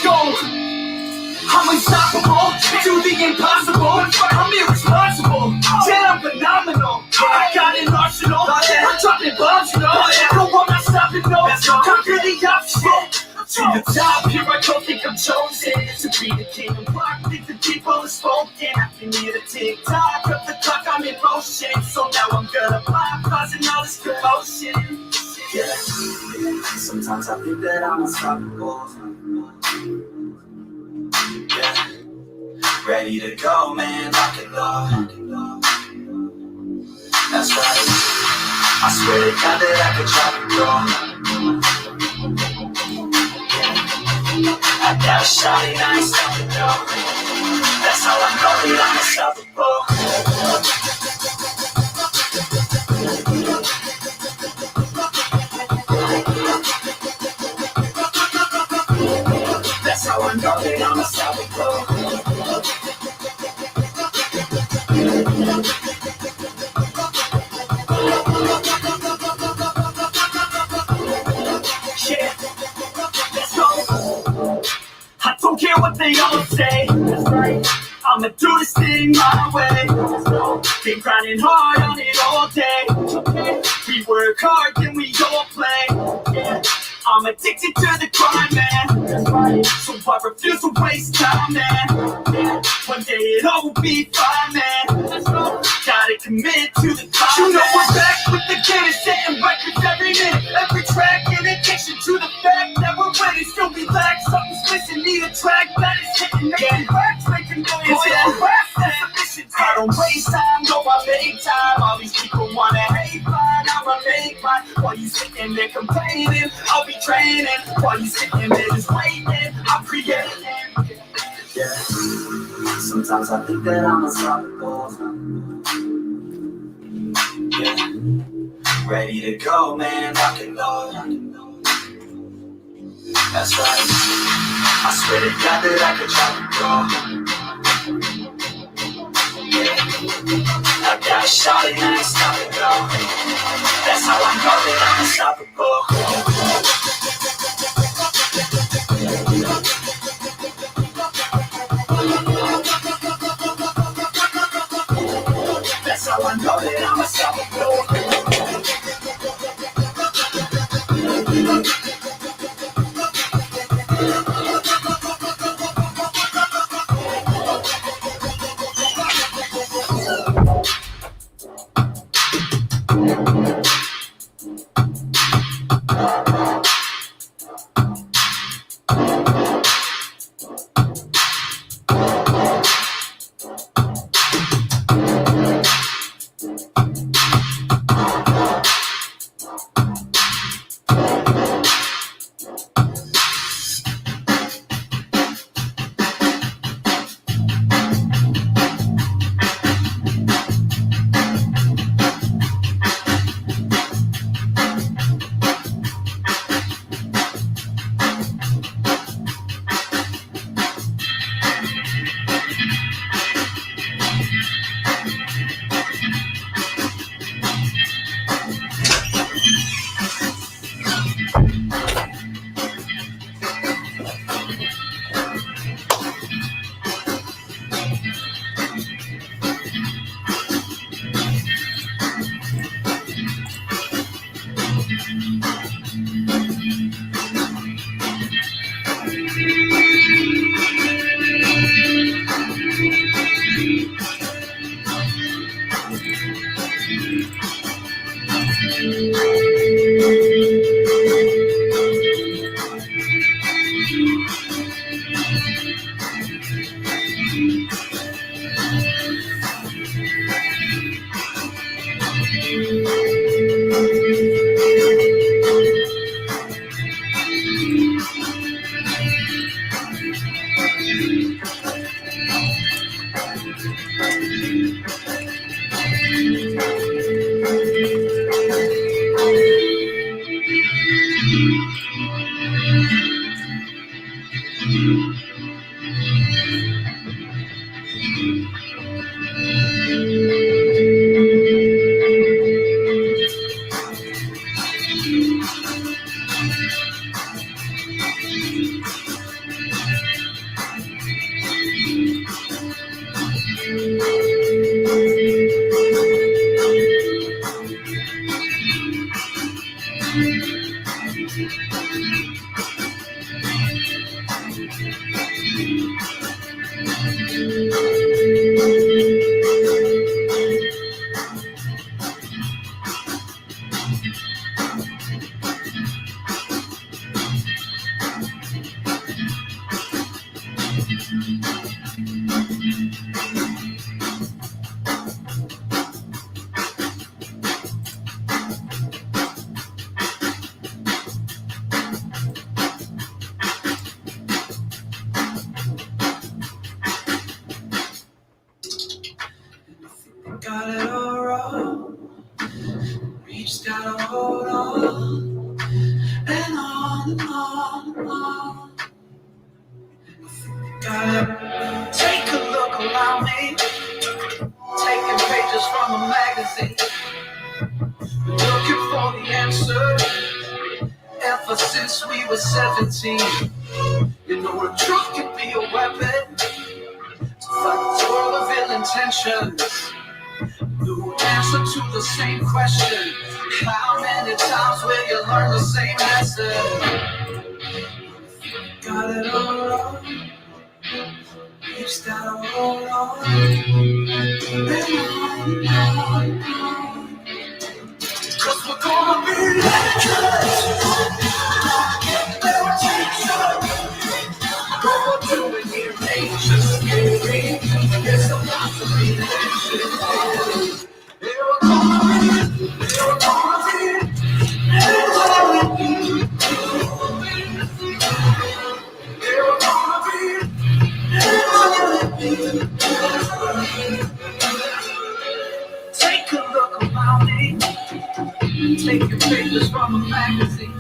go. I'm unstoppable, do the impossible. I'm irresponsible, yeah, I'm phenomenal. I got an arsenal, I'm dropping bombs, you know. No, I'm not stopping, no. Conquer the option. To the top, here I go, think I'm chosen to be the king of rock, think the people are spoken. I can hear the tick-tock of the clock, I'm in motion. So now I'm gonna pop, causing all this commotion. Yeah, sometimes I think that I'm unstoppable. Yeah, ready to go, man, lock it up. That's right, I swear to God that I could drop it, bro. I got a shot and I ain't stopping, no. That's how I know that I'm unstoppable. That's how I know that I'm unstoppable. Yeah, let's go. I don't care what they all say. That's right. I'ma do this thing my way. Been grinding hard on it all day. We work hard, then we all play. Yeah. I'm addicted to the grind, man. So I refuse to waste time, man. One day it all will be fine, man. Gotta commit to the climb. You know we're back with the game, setting records every minute, every track. In addition to the fact that we're ready, still relax. Something's missing, need a track that is hitting the racks, making millions. I don't waste time, no, I make time. All these people wanna hate mine, I'ma make mine. While you sitting there complaining, I'll be training. While you sitting there just waiting, I'm creating. Yeah, sometimes I think that I'm unstoppable. Yeah, ready to go, man, rock and roll. That's right, I swear to God that I could drop it, bro. I got a shot and I ain't stopping, no. That's how I know that I'm unstoppable. That's how I know that I'm unstoppable. Got it all wrong. We just gotta hold on and on and on and on. Gotta take a look around me, taking pages from a magazine, looking for the answer. Ever since we were 17, you know the truth can be a weapon to fight the world of ill intentions. New answer to the same question. How many times will you learn the same lesson? Got it all wrong. You just gotta hold on. And on. Cause we're gonna be legends. Never teach. What we're doing here ain't just scary. It's about to be legendary. We're gonna be, we're gonna be legendary. We're gonna be legendary. Take a look around me. Take your pictures from a magazine.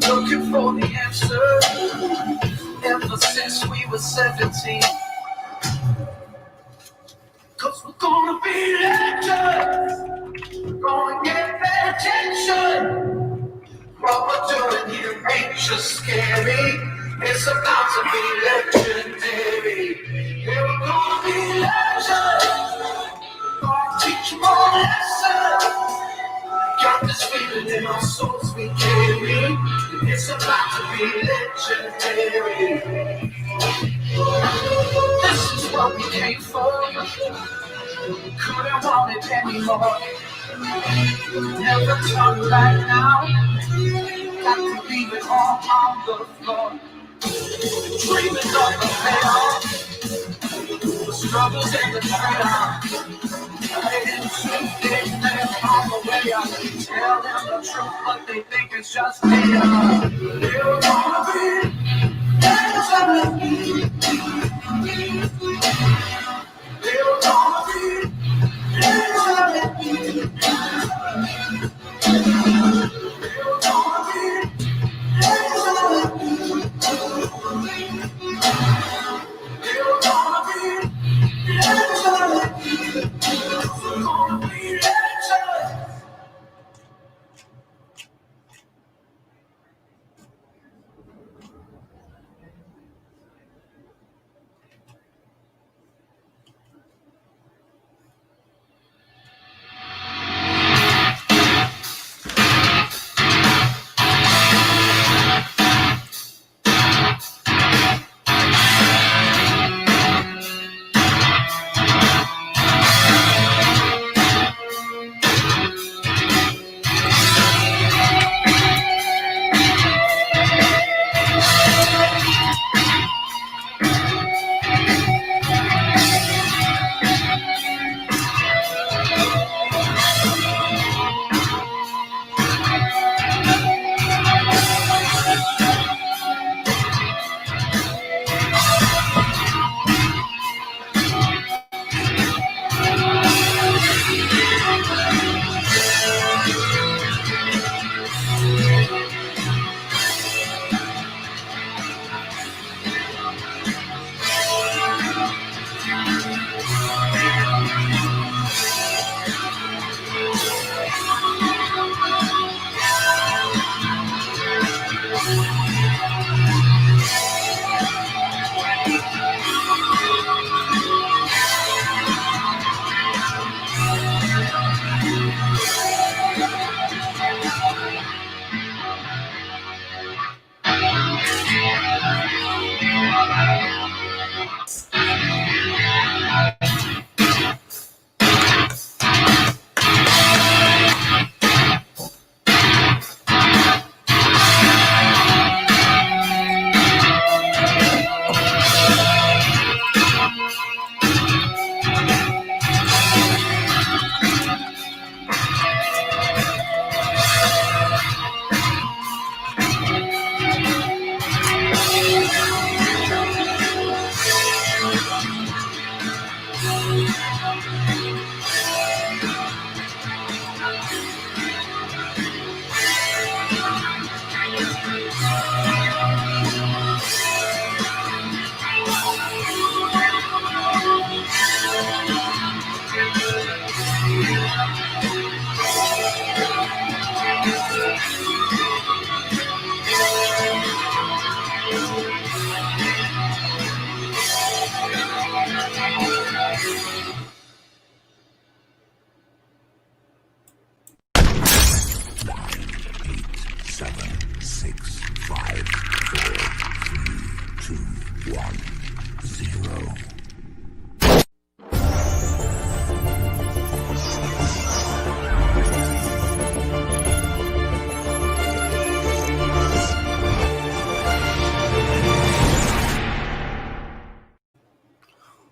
Looking for the answer. Ever since we were 17. Cause we're gonna be legends. We're gonna get their attention. What we're doing here ain't just scary. It's about to be legendary. Yeah, we're gonna be legends. Gonna teach more lessons. Got this feeling in our souls we carry. It's about to be legendary. This is what we came for. Couldn't want it anymore. Never turn back now. Got to leave it all on the floor. Dreaming of the payoff, the struggles and the trade-off. Hiding truth, they live on the way up. Tell them the truth, but they think it's just chaos. They're gonna be legendary. They're gonna be legendary. They're gonna be legendary. They're gonna be legendary. We're gonna be legendary.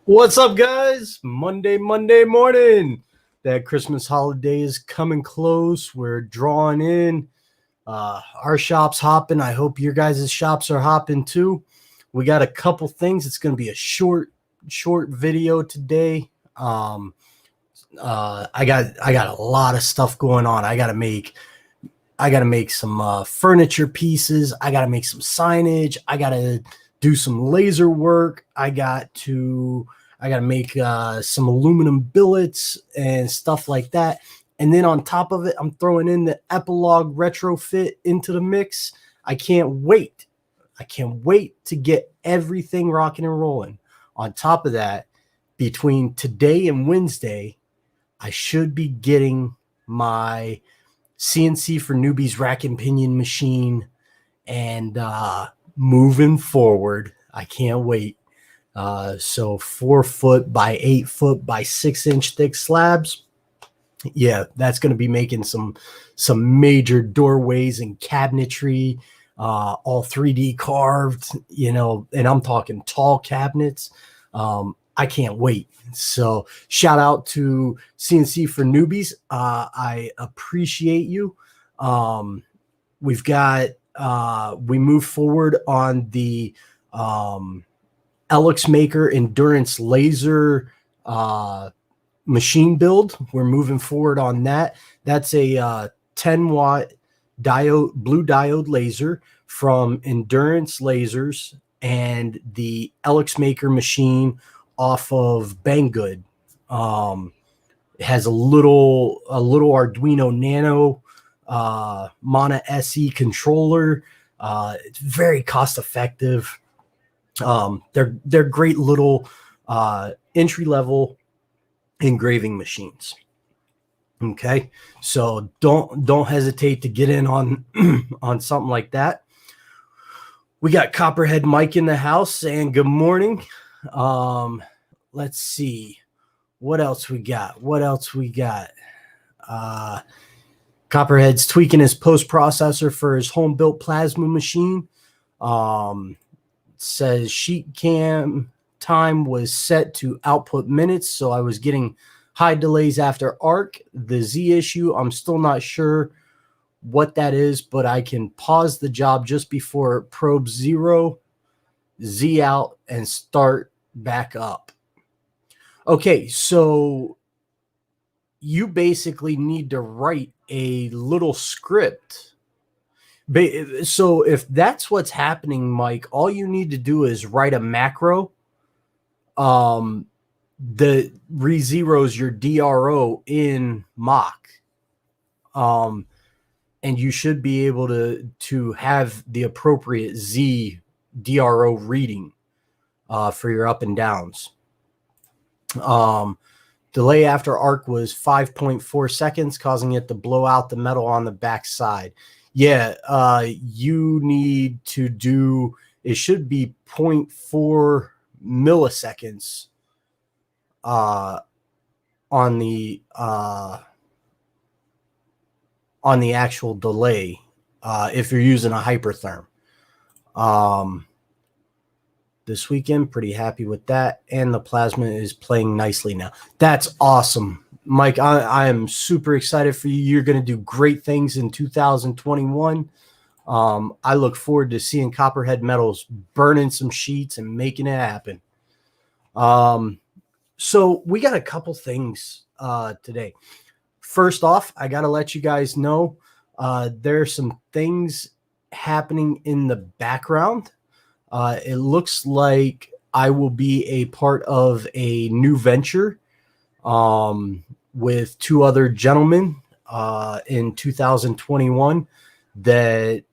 What's up, guys? Monday morning. That Christmas holiday is coming close. We're drawing in. Our shop's hopping. I hope your guys' shops are hopping too. We got a couple things. It's going to be a short video today. I got a lot of stuff going on. I got to make some furniture pieces. I got to make some signage. I got to do some laser work. I got to make some aluminum billets and stuff like that. And then on top of it, I'm throwing in the epilogue retrofit into the mix. I can't wait to get everything rocking and rolling. On top of that, between today and Wednesday, I should be getting my CNC for Newbies rack and pinion machine, and moving forward, I can't wait. So 4 foot by 8 foot by 6 inch thick slabs. Yeah, that's going to be making some major doorways and cabinetry, all 3D carved, and I'm talking tall cabinets. I can't wait. So shout out to CNC for Newbies. I appreciate you. We've got, we move forward on the Alex Maker Endurance Laser machine build. We're moving forward on that. That's a 10-watt blue diode laser from Endurance Lasers and the Alex Maker machine off of Banggood. It has a little Arduino Nano Mana SE controller. It's very cost effective. They're great little entry level engraving machines. Okay, so don't hesitate to get in on on something like that. We got Copperhead Mike in the house saying good morning. Let's see what else we got. Copperhead's tweaking his post processor for his home built plasma machine. Says sheet cam time was set to output minutes, so I was getting high delays after arc. The Z issue, I'm still not sure what that is, but I can pause the job just before probe 0, Z out, and start back up. Okay, so you basically need to write a little script. So if that's what's happening, Mike, all you need to do is write a macro that re-zeros your DRO in Mach. And you should be able to have the appropriate Z DRO reading for your up and downs. Delay after arc was 5.4 seconds, causing it to blow out the metal on the back side. Yeah, you need to do, it should be 0.4 milliseconds on the actual delay if you're using a hypertherm. This weekend, pretty happy with that, and the plasma is playing nicely now. That's awesome, Mike. I am super excited for you. You're going to do great things in 2021. I look forward to seeing Copperhead Metals burning some sheets and making it happen. So we got a couple things today. First off, I got to let you guys know there's some things happening in the background. It looks like I will be a part of a new venture with two other gentlemen in 2021 that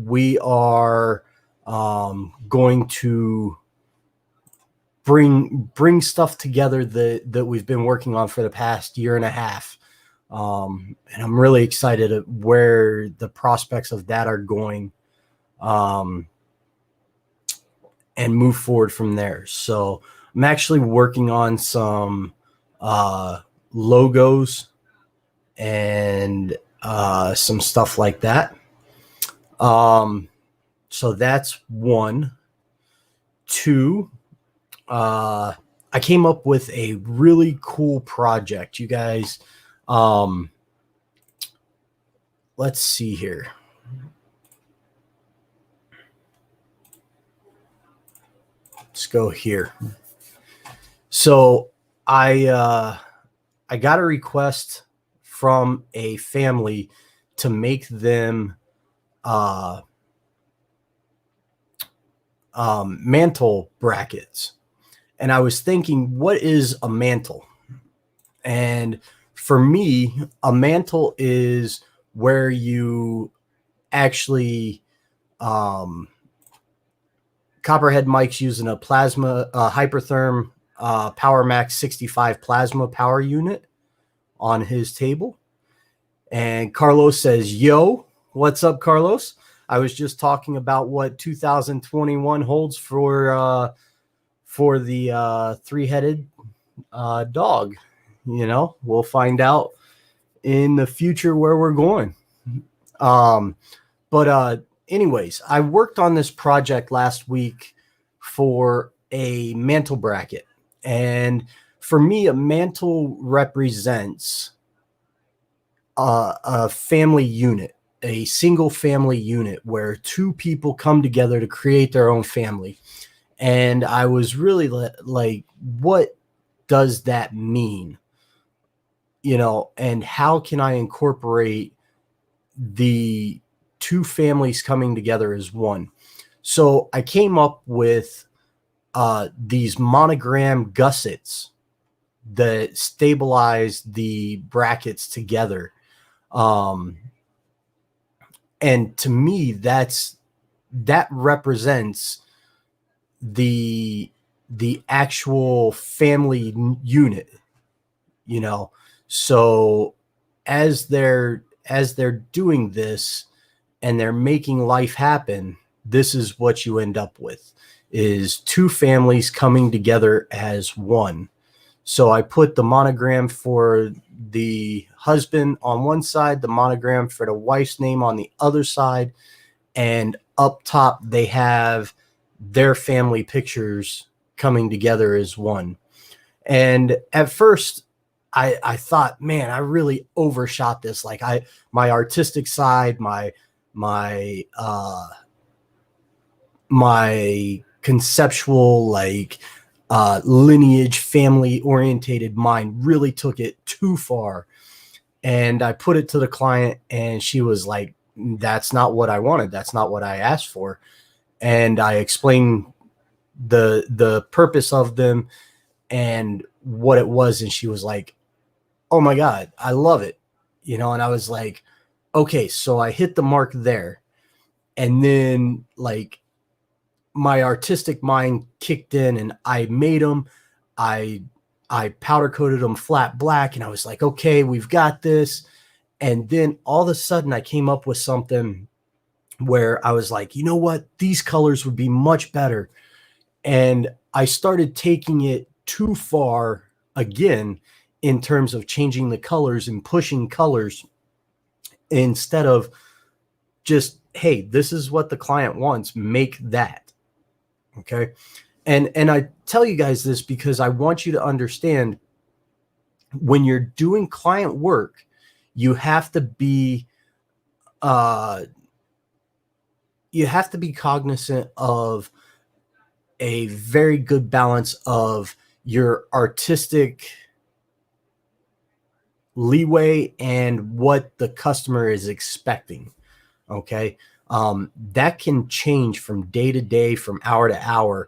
we are going to bring stuff together that we've been working on for the past year and a half. And I'm really excited at where the prospects of that are going, and move forward from there. So I'm actually working on some logos and some stuff like that. So that's one. Two, I came up with a really cool project, you guys. Let's see here. Let's go here. So I got a request from a family to make them mantle brackets. And I was thinking, what is a mantle? And for me, a mantle is where you actually, Copperhead Mike's using a plasma Hypertherm Power Max 65 plasma power unit on his table. And Carlos says, yo, what's up, Carlos? I was just talking about what 2021 holds for the three-headed dog. You know, we'll find out in the future where we're going. But anyways, I worked on this project last week for a mantle bracket. And for me, a mantle represents a family unit, a single family unit where two people come together to create their own family. And I was really like, what does that mean? You know, and how can I incorporate the two families coming together as one? So I came up with these monogram gussets that stabilize the brackets together. And to me, that represents the actual family unit, you know. So as they're doing this and they're making life happen, this is what you end up with, is two families coming together as one. So I put the monogram for the husband on one side, the monogram for the wife's name on the other side, and up top they have their family pictures coming together as one. And at first I thought, man, I really overshot this. Like my artistic side, my conceptual, like lineage, family orientated mind really took it too far. And I put it to the client and she was like, that's not what I wanted. That's not what I asked for. And I explained the purpose of them and what it was. And she was like, oh my God, I love it. You know, and I was like, okay, so I hit the mark there. And then like my artistic mind kicked in and I made them. I powder coated them flat black and I was like, okay, we've got this. And then all of a sudden I came up with something where I was like, you know what? These colors would be much better. And I started taking it too far again in terms of changing the colors and pushing colors instead of just, hey, this is what the client wants, make that. Okay. And I tell you guys this because I want you to understand, when you're doing client work, you have to be you have to be cognizant of a very good balance of your artistic leeway and what the customer is expecting. Okay. That can change from day to day, from hour to hour.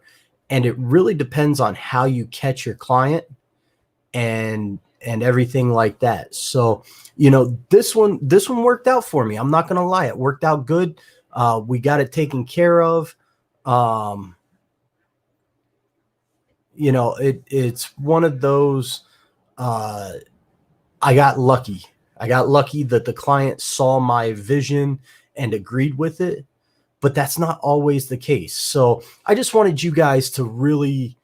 And it really depends on how you catch your client and everything like that. So, this one worked out for me. I'm not going to lie. It worked out good. We got it taken care of. Um, it's one of those, uh, I got lucky. I got lucky that the client saw my vision and agreed with it, but that's not always the case. So I just wanted you guys to really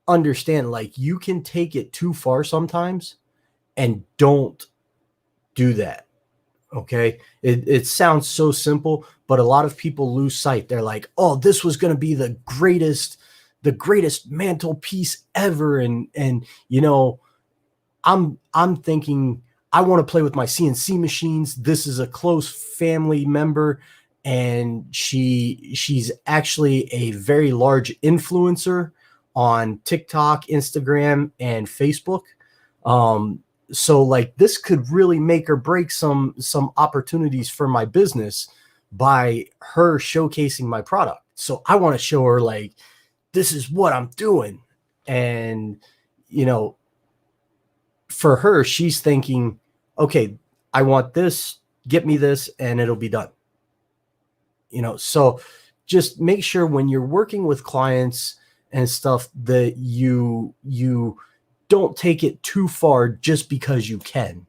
understand, like, you can take it too far sometimes, and don't do that. Okay. It sounds so simple, but a lot of people lose sight. They're like, oh, this was going to be the greatest mantelpiece ever. And I'm thinking, I want to play with my CNC machines. This is a close family member, and she's actually a very large influencer on TikTok, Instagram, and Facebook. So like, this could really make or break some opportunities for my business by her showcasing my product. So I want to show her, like, this is what I'm doing. And you know, for her, she's thinking, okay, I want this, get me this, and it'll be done. So just make sure when you're working with clients and stuff that you don't take it too far just because you can.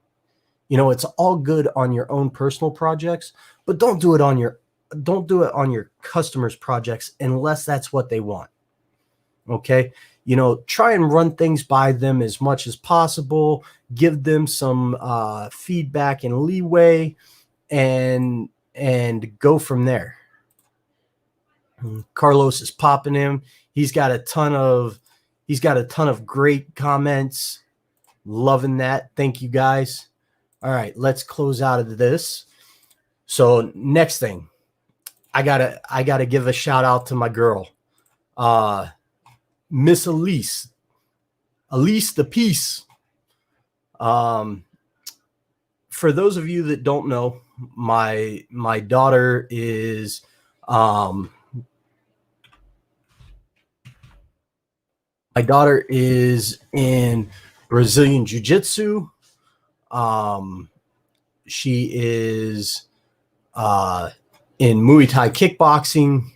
It's all good on your own personal projects, but don't do it on your customers' projects unless that's what they want. Okay. Try and run things by them as much as possible, give them some feedback and leeway, and go from there. Carlos is popping in. He's got a ton of great comments. Loving that. Thank you, guys. All right, let's close out of this. So next thing, I gotta give a shout out to my girl, Miss Elise the Peace. For those of you that don't know, my daughter is in Brazilian Jiu-Jitsu. She is in Muay Thai kickboxing,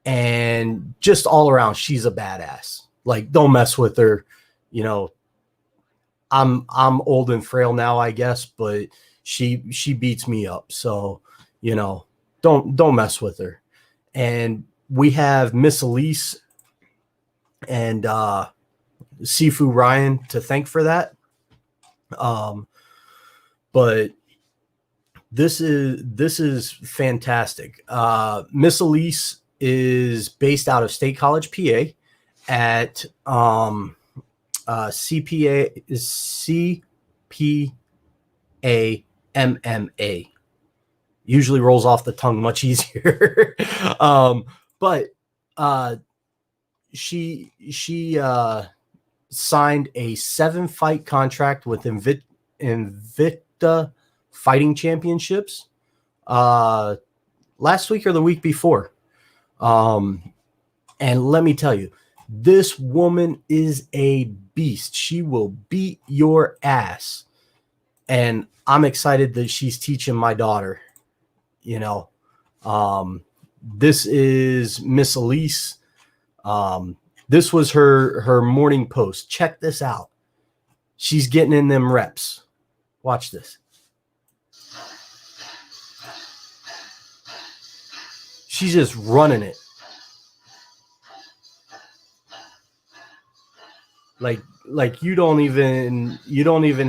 and just all around, she's a badass. Like, don't mess with her. I'm old and frail now, I guess, but she beats me up. So, don't mess with her. And we have Miss Elise and Sifu Ryan to thank for that. But this is fantastic. Miss Elise is based out of State College, PA, at CPA MMA. Usually rolls off the tongue much easier. But she signed a 7-fight contract with Invicta Fighting Championships last week or the week before. And let me tell you, this woman is a beast. She will beat your ass. And I'm excited that she's teaching my daughter. This is Miss Elise. This was her morning post. Check this out. She's getting in them reps. Watch this. She's just running it. Like you don't even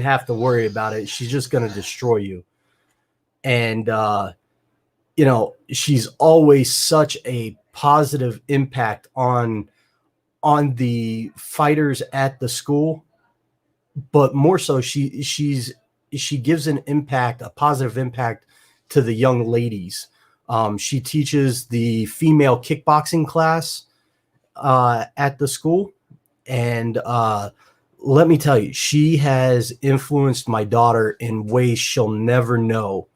have to worry about it. She's just going to destroy you. And she's always such a positive impact on the fighters at the school, but more so she gives a positive impact to the young ladies. She teaches the female kickboxing class at the school. And let me tell you, she has influenced my daughter in ways she'll never know.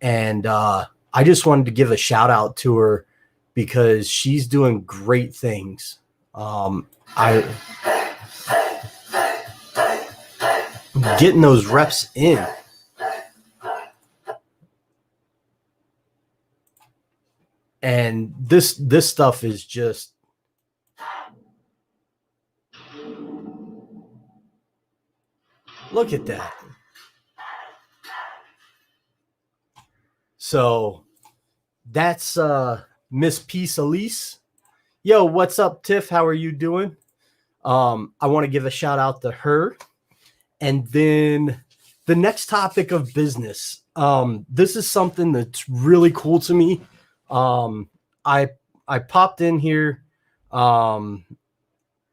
And I just wanted to give a shout out to her because she's doing great things. I getting those reps in. And this stuff is just look at that. So that's Miss Peace Elise. Yo, what's up, Tiff? How are you doing? I want to give a shout out to her. And then the next topic of business. This is something that's really cool to me. I popped in here, not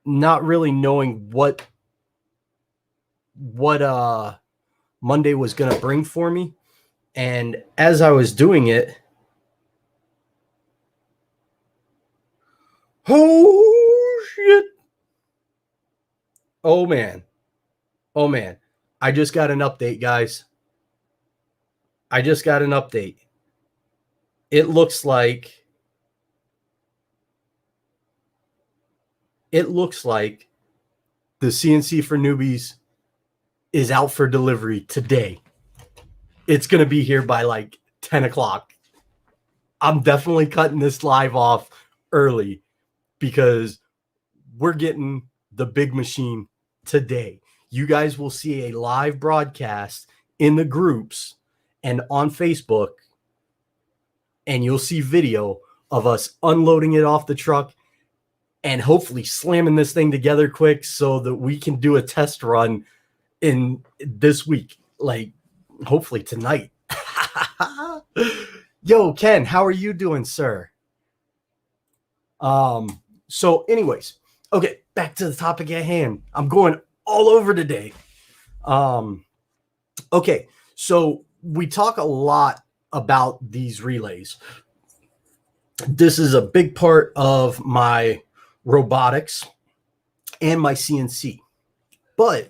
really knowing what Monday was going to bring for me. And as I was doing it, oh shit. Oh man. I just got an update, guys. I just got an update. It looks like the CNC for newbies is out for delivery today. It's going to be here by like 10 o'clock. I'm definitely cutting this live off early because we're getting the big machine today. You guys will see a live broadcast in the groups and on Facebook, and you'll see video of us unloading it off the truck and hopefully slamming this thing together quick so that we can do a test run in this week, like hopefully tonight. Yo, Ken, how are you doing, sir? So anyways, okay, back to the topic at hand. I'm going all over today. Okay, so we talk a lot about these relays. This is a big part of my robotics and my CNC. But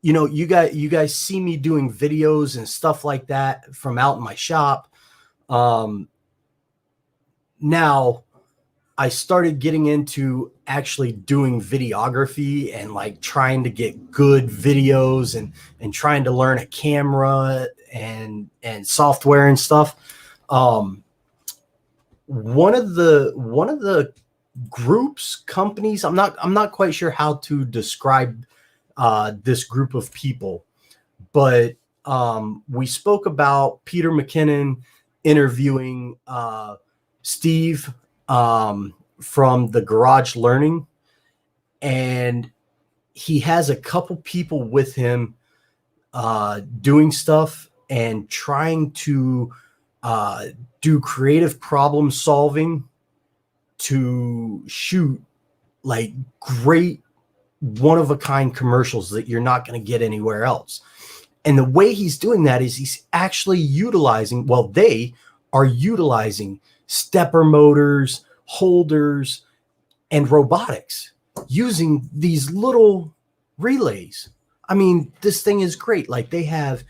you know, you guys see me doing videos and stuff like that from out in my shop. Now I started getting into actually doing videography and like trying to get good videos and trying to learn a camera and software and stuff. One of the groups, companies, I'm not quite sure how to describe this group of people, but we spoke about Peter McKinnon interviewing Steve from the Garage Learning, and he has a couple people with him doing stuff and trying to do creative problem solving to shoot like great one-of-a-kind commercials that you're not going to get anywhere else. And the way he's doing that is he's actually utilizing, well, they are utilizing stepper motors, holders, and robotics using these little relays. I mean, this thing is great. Like they have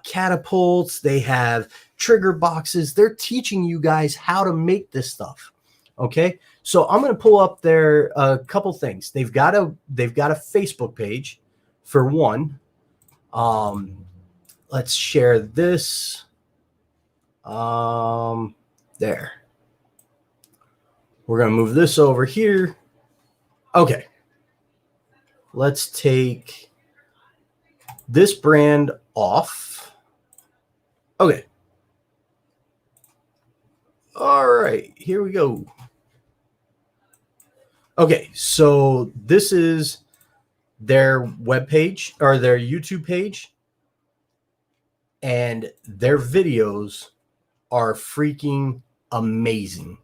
catapults, they have trigger boxes. They're teaching you guys how to make this stuff. Okay, so I'm going to pull up there a couple things. They've got a Facebook page for one. Let's share this. There. We're going to move this over here. Okay. Let's take this brand off. Okay. All right, here we go. Okay, so this is their webpage or their YouTube page, and their videos are freaking amazing.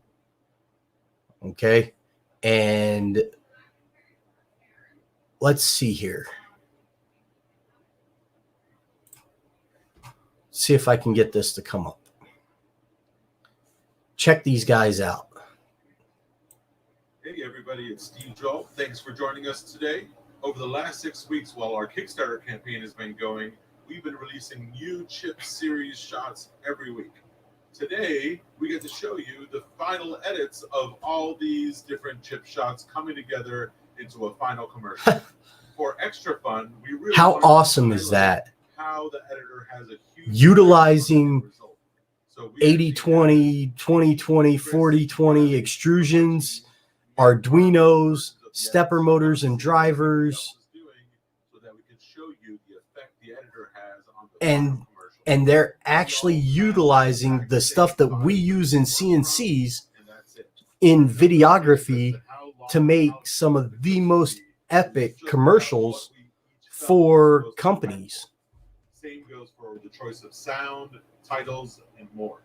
Okay, and let's see here. see if I can get this to come up. Check these guys out. Hey everybody, it's Steve Joel. Thanks for joining us today. Over the last 6 weeks while our Kickstarter campaign has been going, we've been releasing new chip series shots every week. Today, we get to show you the final edits of all these different chip shots coming together into a final commercial. For extra fun, we really How awesome is that? How the editor has a huge utilizing result. So 80-20, 20-20, 40-20 extrusions, Arduinos, stepper motors and drivers, so that we can show you the effect the editor has on the and they're actually utilizing the stuff that we use in CNCs in videography to make some of the most epic commercials for companies. Same goes for the choice of sound, titles, and more.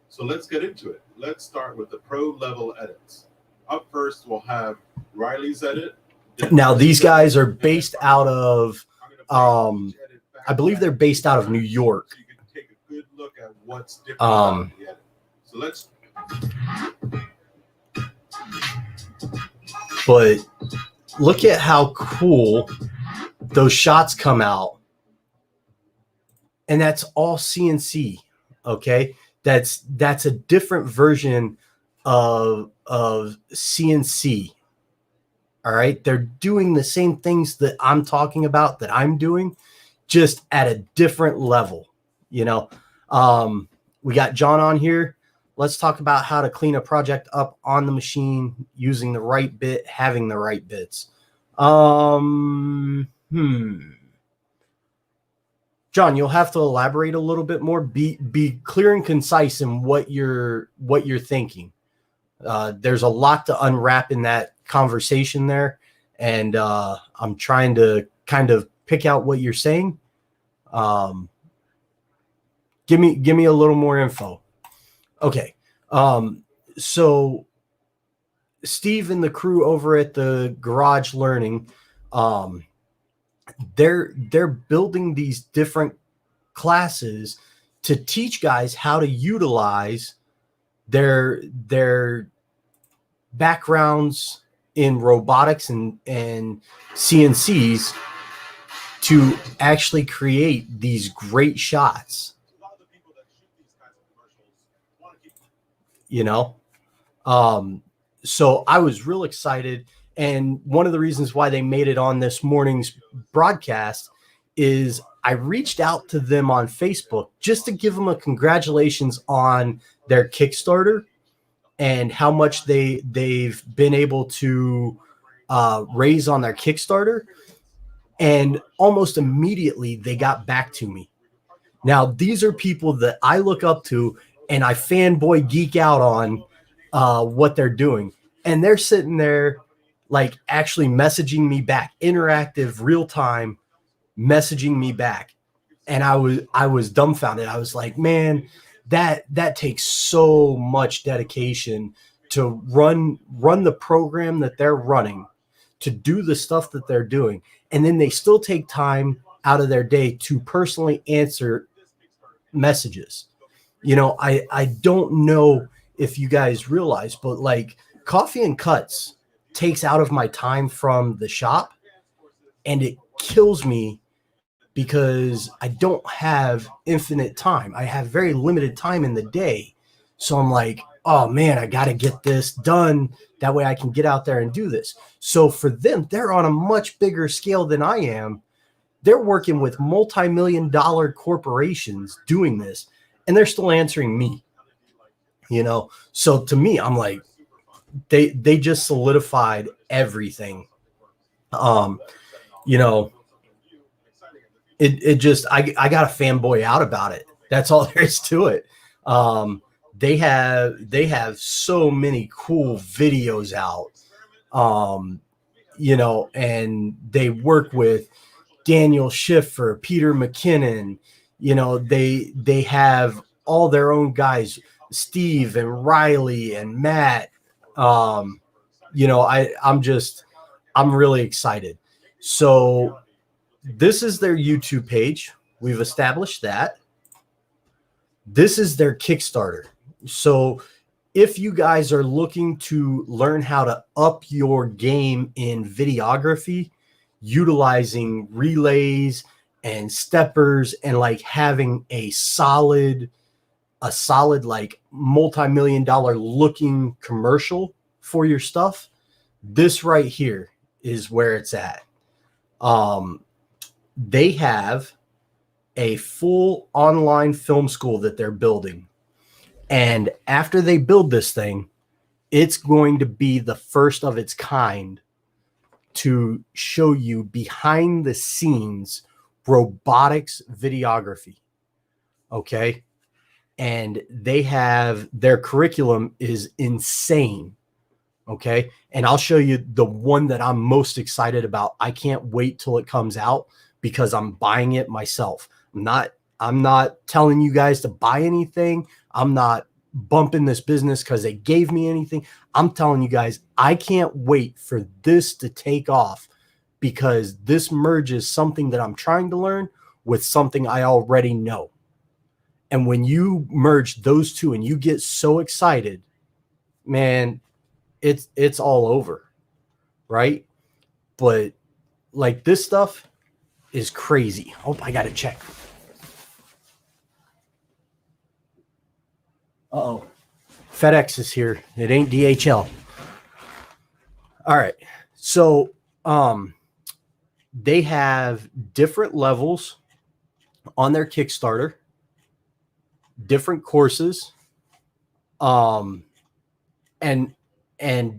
So let's get into it. Let's start with the pro level edits. Up first, we'll have Riley's edit. Now, these guys are based out of, I believe they're based out of New York. So you can take a good look at what's different about the edit. So let's. But look at how cool those shots come out. And that's all CNC, okay? That's a different version of CNC. All right, they're doing the same things that I'm talking about, that I'm doing, just at a different level. You know, we got John on here. Let's talk about how to clean a project up on the machine using the right bit, having the right bits. John, you'll have to elaborate a little bit more. Be clear and concise in what you're thinking. There's a lot to unwrap in that conversation there, and I'm trying to kind of pick out what you're saying. Give me a little more info. Okay. So Steve and the crew over at the Garage Learning, they're building these different classes to teach guys how to utilize their backgrounds in robotics and CNCs to actually create these great shots. You know, so I was real excited. And one of the reasons why they made it on this morning's broadcast is I reached out to them on Facebook just to give them a congratulations on their Kickstarter and how much they've been able to raise on their Kickstarter. And almost immediately they got back to me. Now, these are people that I look up to and I fanboy geek out on what they're doing. And they're sitting there like actually messaging me back, interactive, real time messaging me back. And I was dumbfounded. I was like, man, that takes so much dedication to run the program that they're running, to do the stuff that they're doing. And then they still take time out of their day to personally answer messages. You know, I don't know if you guys realize, but like Coffee and Cuts takes out of my time from the shop, and it kills me because I don't have infinite time. I have very limited time in the day. So I'm like, oh man, I got to get this done. That way I can get out there and do this. So for them, they're on a much bigger scale than I am. They're working with multi-million-dollar corporations doing this, and they're still answering me, you know? So to me, I'm like, they just solidified everything. You know, it just, I got a fanboy out about it. That's all there is to it. They have so many cool videos out, you know, and they work with Daniel Schiffer, Peter McKinnon, you know, they have all their own guys, Steve and Riley and Matt. You know, I'm really excited. So this is their YouTube page. We've established that. This is their Kickstarter. So if you guys are looking to learn how to up your game in videography, utilizing relays and steppers and like having a solid like multi-million dollar looking commercial for your stuff, this right here is where it's at. They have a full online film school that they're building. And after they build this thing, it's going to be the first of its kind to show you behind the scenes robotics videography. Okay. And they have their curriculum is insane. Okay. And I'll show you the one that I'm most excited about. I can't wait till it comes out because I'm buying it myself. I'm not telling you guys to buy anything. I'm not bumping this business because they gave me anything. I'm telling you guys, I can't wait for this to take off because this merges something that I'm trying to learn with something I already know. And when you merge those two and you get so excited, man, it's all over, right? But like this stuff is crazy. Oh, I got to check. Uh-oh. FedEx is here. It ain't DHL. All right. So they have different levels on their Kickstarter, different courses. And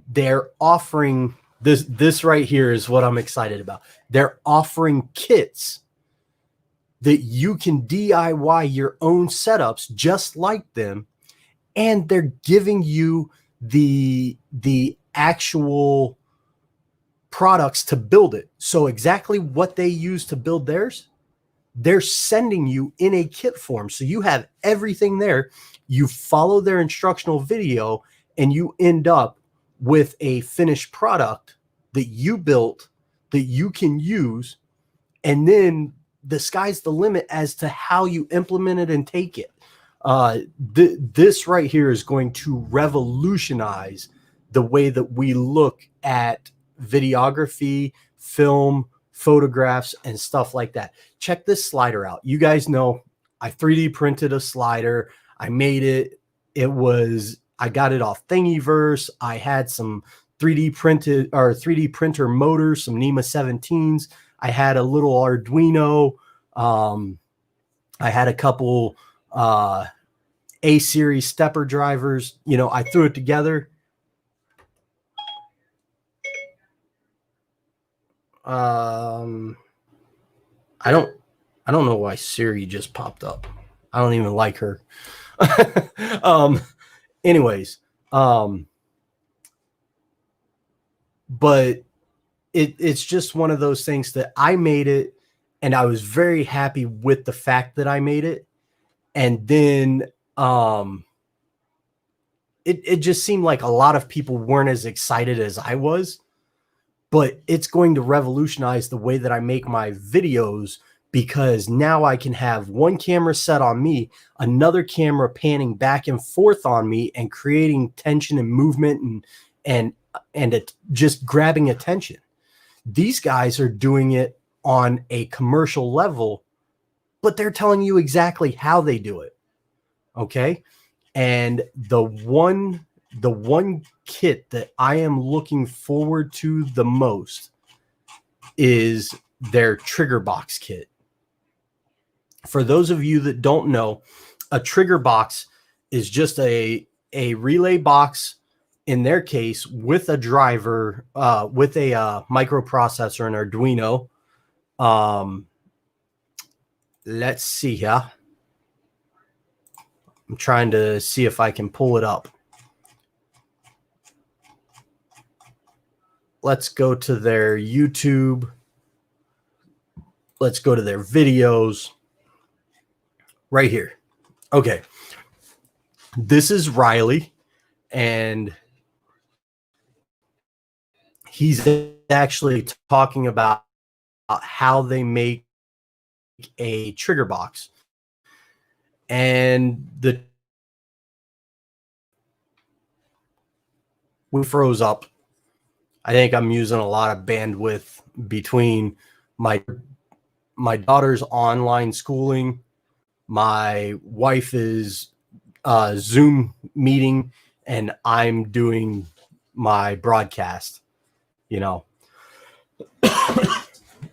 they're offering this right here is what I'm excited about. They're offering kits that you can DIY your own setups just like them. And they're giving you the actual products to build it. So exactly what they use to build theirs, they're sending you in a kit form. So you have everything there. You follow their instructional video and you end up with a finished product that you built that you can use. And then the sky's the limit as to how you implement it and take it. This right here is going to revolutionize the way that we look at videography, film, photographs, and stuff like that. Check this slider out. You guys know I 3D printed a slider. I made it. I got it off Thingiverse. I had some 3D printer motors, some NEMA 17s. I had a little Arduino. I had a couple A-series stepper drivers. You know, I threw it together. I don't know why Siri just popped up. I don't even like her. Anyways, but it's just one of those things that I made it and I was very happy with the fact that I made it. And then it just seemed like a lot of people weren't as excited as I was, but it's going to revolutionize the way that I make my videos because now I can have one camera set on me, another camera panning back and forth on me and creating tension and movement and just grabbing attention. These guys are doing it on a commercial level, but they're telling you exactly how they do it. Okay. And the one kit that I am looking forward to the most is their trigger box kit. For those of you that don't know, a trigger box is just a relay box, in their case, with a driver, with a microprocessor, an Arduino. Let's see here. I'm trying to see if I can pull it up. Let's go to their YouTube. Let's go to their videos. Right here. Okay. This is Riley, and he's actually talking about how they make a trigger box. and we froze up. I think I'm using a lot of bandwidth between my daughter's online schooling. My wife is Zoom meeting, and I'm doing my broadcast, you know.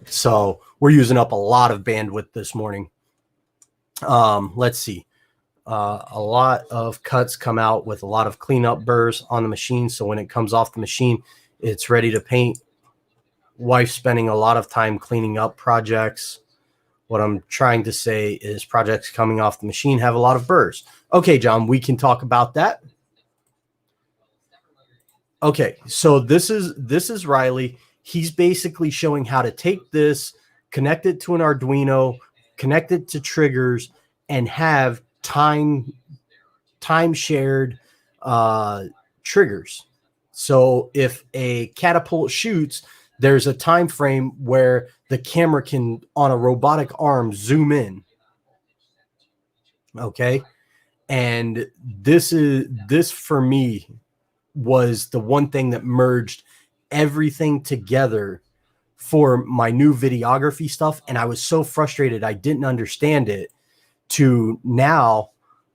So we're using up a lot of bandwidth this morning. Let's see. A lot of cuts come out with a lot of cleanup burrs on the machine. So when it comes off the machine, it's ready to paint. Wife spending a lot of time cleaning up projects. What I'm trying to say is projects coming off the machine have a lot of burrs. Okay, John, we can talk about that. Okay, so this is Riley. He's basically showing how to take this, connect it to an Arduino, connect it to triggers, and have time shared triggers. So if a catapult shoots, there's a time frame where the camera can, on a robotic arm, zoom in. Okay, and this for me was the one thing that merged everything together for my new videography stuff. And I was so frustrated I didn't understand it, to now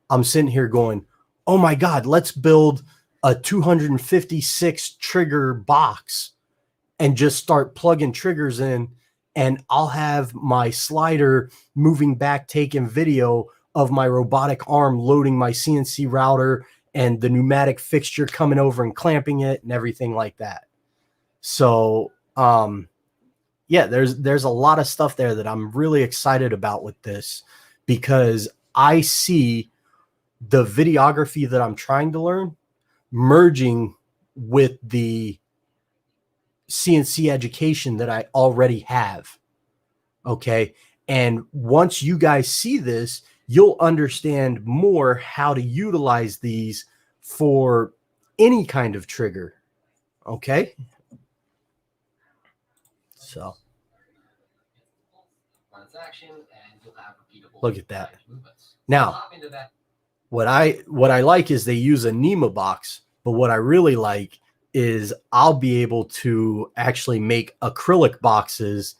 I'm sitting here going, oh my God, let's build a 256 trigger box and just start plugging triggers in. And I'll have my slider moving back, taking video of my robotic arm loading my CNC router and the pneumatic fixture coming over and clamping it and everything like that. So, yeah, there's a lot of stuff there that I'm really excited about with this, because I see the videography that I'm trying to learn merging with the CNC education that I already have. Okay. And once you guys see this, you'll understand more how to utilize these for any kind of trigger. Okay. So look at that. Now, what I like is they use a NEMA box, but what I really like is I'll be able to actually make acrylic boxes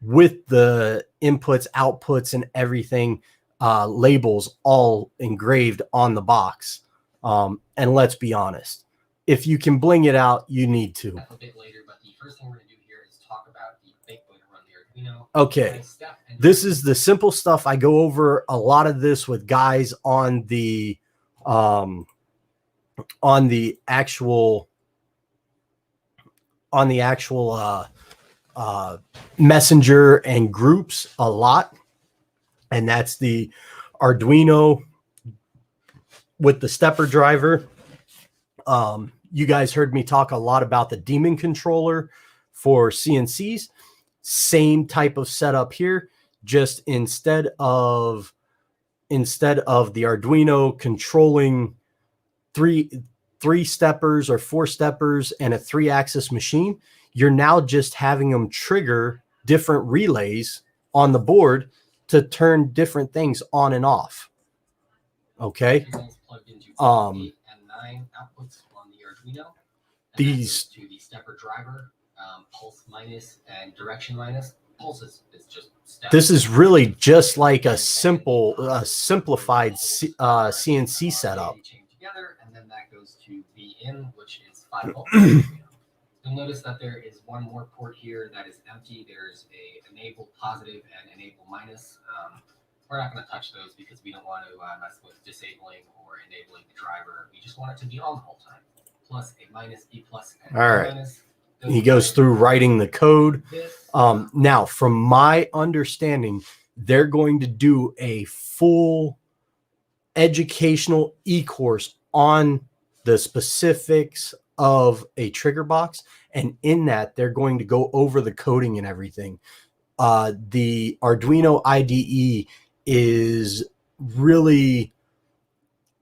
with the inputs, outputs, and everything, labels all engraved on the box. And let's be honest, if you can bling it out, you need to. A bit later, but the first thing we're going to do here is talk about the fake way to run the Arduino. Okay, this is the simple stuff. I go over a lot of this with guys on the actual messenger and groups a lot, and that's the Arduino with the stepper driver. You guys heard me talk a lot about the Demon controller for CNCs. Same type of setup here, just instead of the Arduino controlling three steppers or four steppers and a 3-axis machine, you're now just having them trigger different relays on the board to turn different things on and off. Okay. These to the stepper driver, pulse minus and direction minus. Pulse is just step. This is really just like a simplified CNC setup. Together, and then that goes to VIN, which is 5 volts. You'll notice that there is one more port here that is empty. There's a enable positive and enable minus. We're not going to touch those because we don't want to mess with disabling or enabling the driver. We just want it to be on the whole time. Plus a minus, B plus, and all right. Minus. He goes through writing the code. Now, from my understanding, they're going to do a full educational e-course on the specifics of a trigger box. And in that, they're going to go over the coding and everything. The Arduino IDE is really,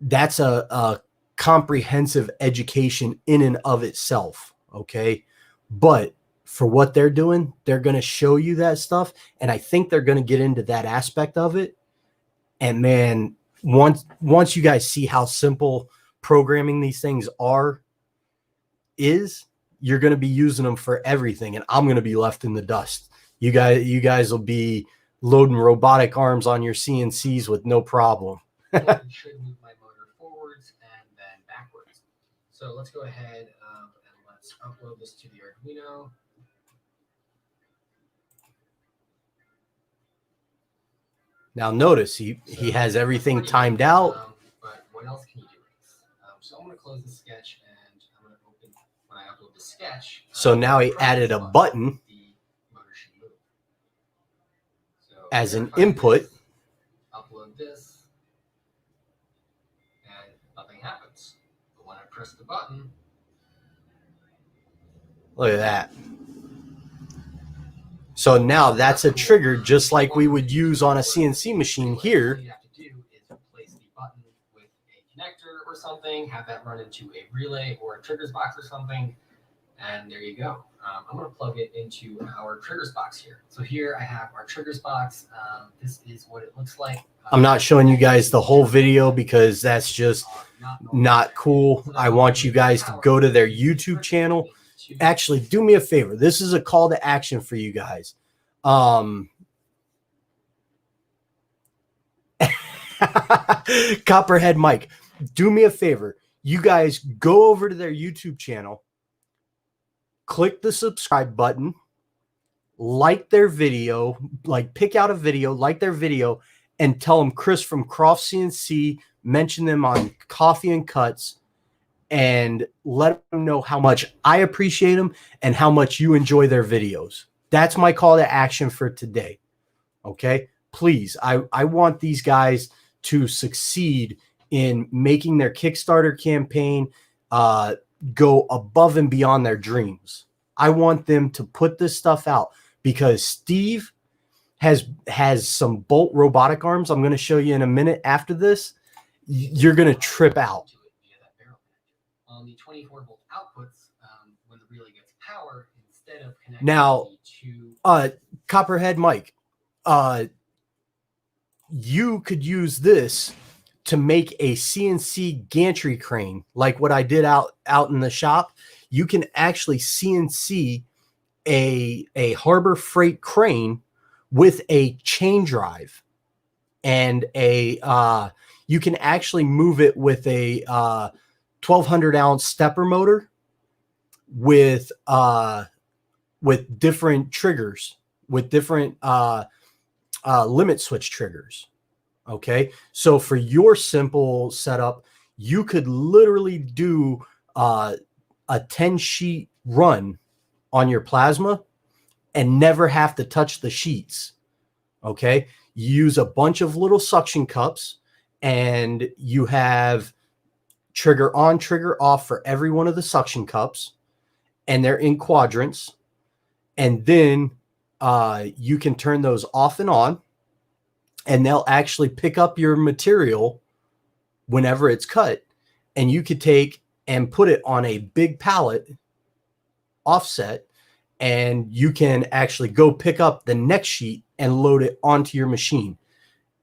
that's a comprehensive education in and of itself. Okay. But for what they're doing, they're going to show you that stuff. And I think they're going to get into that aspect of it. And man, once you guys see how simple programming these things you're going to be using them for everything, and I'm going to be left in the dust. You guys will be loading robotic arms on your CNCs with no problem. It should move my motor forwards and then backwards. So let's go ahead and let's upload this to the Arduino. Now notice he has everything timed out. But what else can you do with this? So I'm going to close the sketch and I'm going to open when I upload the sketch. So now he added a button the motor should move. So as an input. This, upload this, and nothing happens. But when I press the button, look at that. So now that's a trigger just like we would use on a CNC machine here. All you have to do is replace the button with a connector or something, have that run into a relay or a triggers box or something, and there you go. I'm going to plug it into our triggers box here. So here I have our triggers box. This is what it looks like. I'm not showing you guys the whole video because that's just not cool. I want you guys to go to their YouTube channel. Actually, do me a favor. This is a call to action for you guys. Copperhead Mike, do me a favor. You guys go over to their YouTube channel, click the subscribe button, like their video, like pick out a video, like their video, and tell them Chris from Croft CNC, mention them on Coffee and Cuts, and let them know how much I appreciate them and how much you enjoy their videos. That's my call to action for today. Okay? Please, I want these guys to succeed in making their Kickstarter campaign go above and beyond their dreams. I want them to put this stuff out because Steve has some bolt robotic arms I'm going to show you in a minute after this. You're going to trip out. On the 24-volt outputs, when the relay gets power, instead of connecting now, to Copperhead Mike, you could use this to make a CNC gantry crane, like what I did out in the shop. You can actually CNC a Harbor Freight crane with a chain drive, and you can actually move it with a 1,200 ounce stepper motor with different triggers, with different limit switch triggers. Okay, so for your simple setup, you could literally do a 10 sheet run on your plasma and never have to touch the sheets. Okay, you use a bunch of little suction cups, and you have trigger on, trigger off for every one of the suction cups, and they're in quadrants. And then you can turn those off and on, and they'll actually pick up your material whenever it's cut, and you could take and put it on a big pallet offset, and you can actually go pick up the next sheet and load it onto your machine.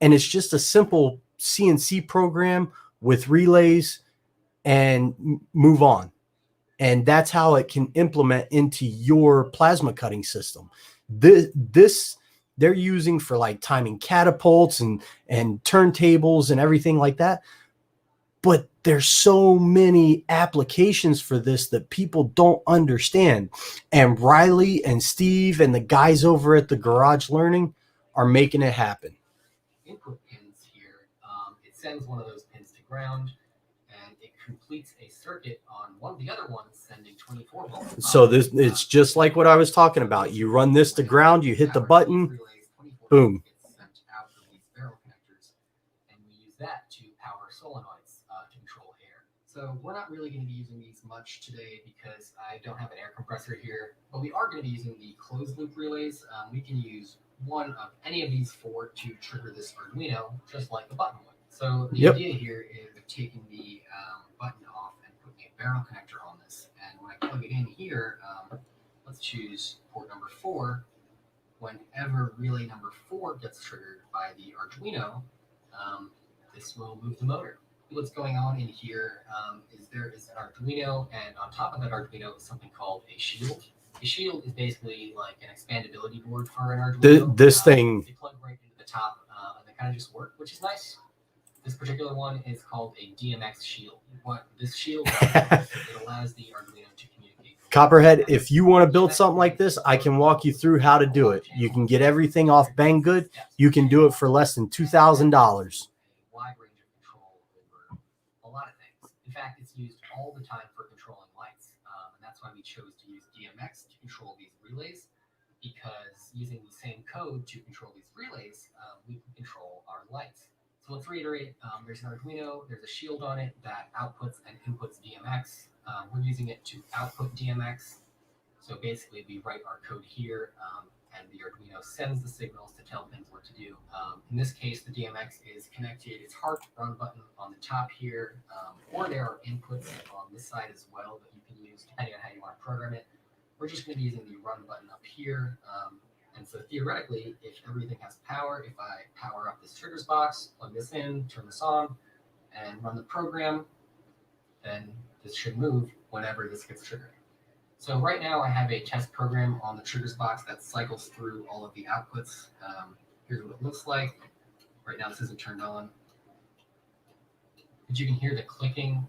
And it's just a simple CNC program with relays, and move on. And that's how it can implement into your plasma cutting system. This they're using for like timing catapults and turntables and everything like that. But there's so many applications for this that people don't understand. And Riley and Steve and the guys over at the Garage Learning are making it happen. Input pins here, it sends one of those pins to ground, and it completes a circuit on one of the other ones sending 24 volts. So it's just like what I was talking about. You run this to ground, you hit the button, boom. It's sent out of these barrel connectors, and we use that to power solenoids to control air. So we're not really going to be using these much today because I don't have an air compressor here, but we are going to be using the closed loop relays. We can use one of any of these four to trigger this Arduino, just like the button would. So the idea here is taking the button off and putting a barrel connector on this. And when I plug it in here, let's choose port number 4. Whenever relay number 4 gets triggered by the Arduino, this will move the motor. What's going on in here is there is an Arduino, and on top of that Arduino is something called a shield. A shield is basically like an expandability board for an Arduino. This thing, they plug right into the top, and they kind of just work, which is nice. This particular one is called a DMX shield. What this shield does, it allows the Arduino to communicate. Copperhead, if you want to build something like this, I can walk you through how to do it. You can get everything off Banggood. You can do it for less than $2,000. Wide range of control over a lot of things. In fact, it's used all the time for controlling lights, and that's why we chose to use DMX to control these relays, because using the same code to control these relays, we can control our lights. So let's reiterate, there's an Arduino, there's a shield on it that outputs and inputs DMX. We're using it to output DMX. So basically we write our code here, and the Arduino sends the signals to tell things what to do. In this case, the DMX is connected, it's hard run button on the top here, or there are inputs on this side as well that you can use depending on how you want to program it. We're just going to be using the run button up here. And so theoretically, if everything has power, if I power up this triggers box, plug this in, turn this on, and run the program, then this should move whenever this gets triggered. So right now I have a test program on the triggers box that cycles through all of the outputs. Here's what it looks like. Right now this isn't turned on. But you can hear the clicking,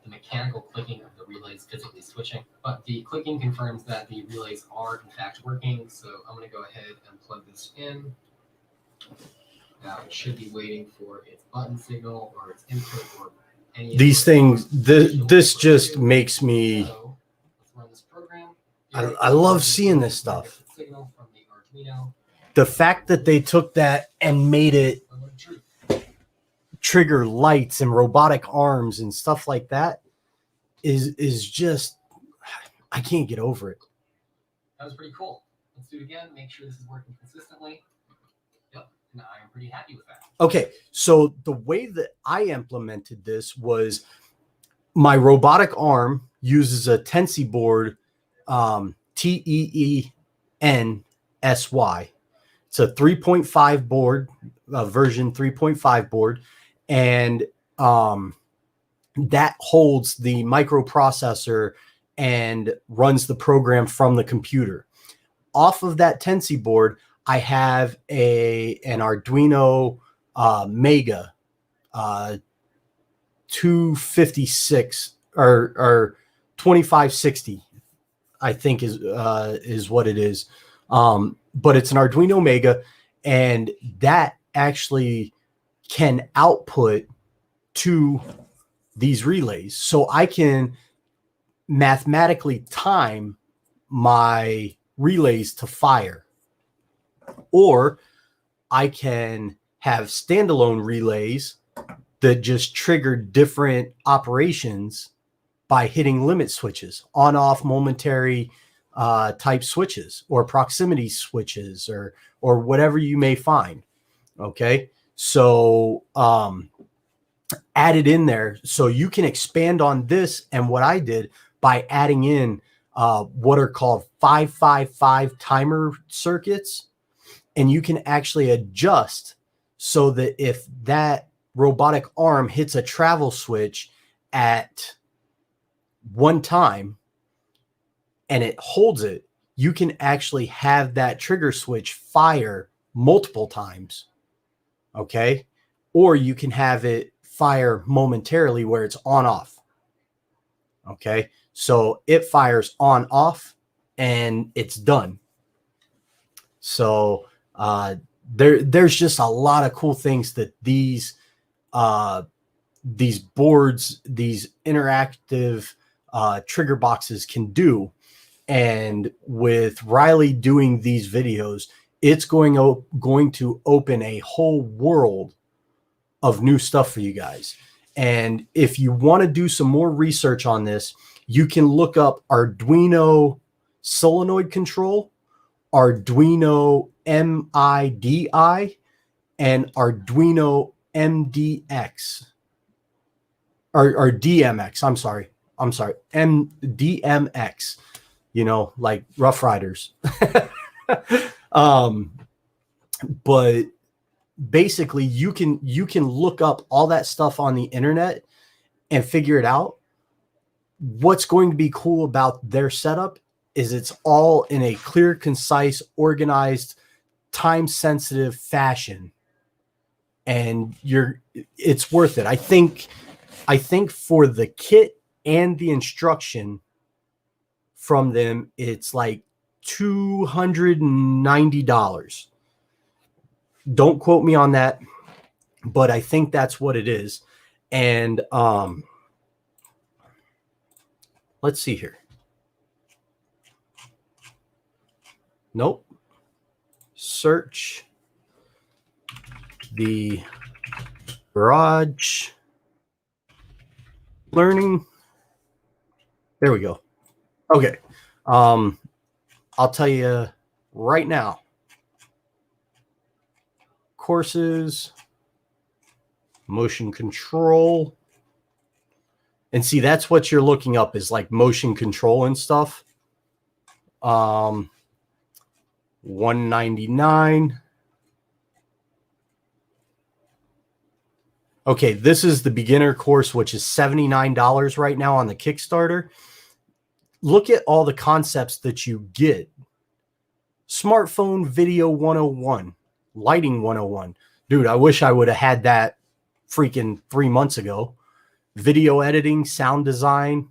the mechanical clicking of the relays physically switching. But the clicking confirms that the relays are in fact working. So I'm going to go ahead and plug this in. Now it should be waiting for its button signal or its input or any of these things, this just makes me, so let's run this program. I love seeing this stuff. Signal from the Arduino. The fact that they took that and made it trigger lights and robotic arms and stuff like that is just, I can't get over it. That was pretty cool. Let's do it again. Make sure this is working consistently. Yep, and I am pretty happy with that. Okay, so the way that I implemented this was my robotic arm uses a Tensy board, TEENSY. It's a 3.5 board, version 3.5 board, and that holds the microprocessor and runs the program from the computer. Off of that Tensy board, I have an Arduino Mega 256 or 2560, I think is what it is. But it's an Arduino Mega, and that actually can output to these relays. So I can mathematically time my relays to fire, or I can have standalone relays that just trigger different operations by hitting limit switches, on off momentary type switches or proximity switches or whatever you may find. Okay, so added in there so you can expand on this. And what I did by adding in what are called 555 timer circuits, and you can actually adjust so that if that robotic arm hits a travel switch at one time and it holds it, you can actually have that trigger switch fire multiple times. Okay. Or you can have it fire momentarily where it's on off. Okay. So it fires on off and it's done. So there's just a lot of cool things that these boards, these interactive trigger boxes can do. And with Riley doing these videos, it's going to open a whole world of new stuff for you guys. And if you want to do some more research on this, you can look up Arduino solenoid control, Arduino MIDI, and Arduino MDX or DMX. I'm sorry, DMX. You know, like Rough Riders. But basically you can look up all that stuff on the internet and figure it out. What's going to be cool about their setup is it's all in a clear, concise, organized, time-sensitive fashion, and it's worth it. I think for the kit and the instruction from them, it's like $290. Don't quote me on that, but I think that's what it is. And let's see here. Nope. Search the garage learning. There we go. Okay. I'll tell you right now. Courses, motion control. And see, that's what you're looking up is like motion control and stuff. $199. Okay, this is the beginner course, which is $79 right now on the Kickstarter. Look at all the concepts that you get. Smartphone video 101, lighting 101. Dude, I wish I would have had that freaking 3 months ago. Video editing, sound design.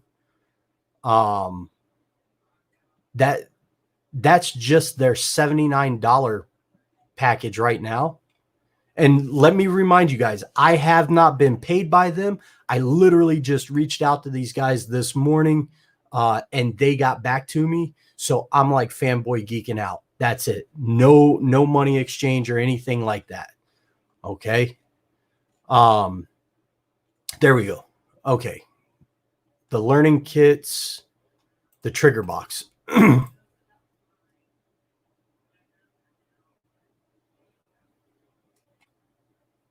That's just their $79 package right now. And let me remind you guys, I have not been paid by them. I literally just reached out to these guys this morning, and they got back to me. So I'm like fanboy geeking out. That's it. No money exchange or anything like that. Okay. There we go. Okay. The learning kits, the trigger box.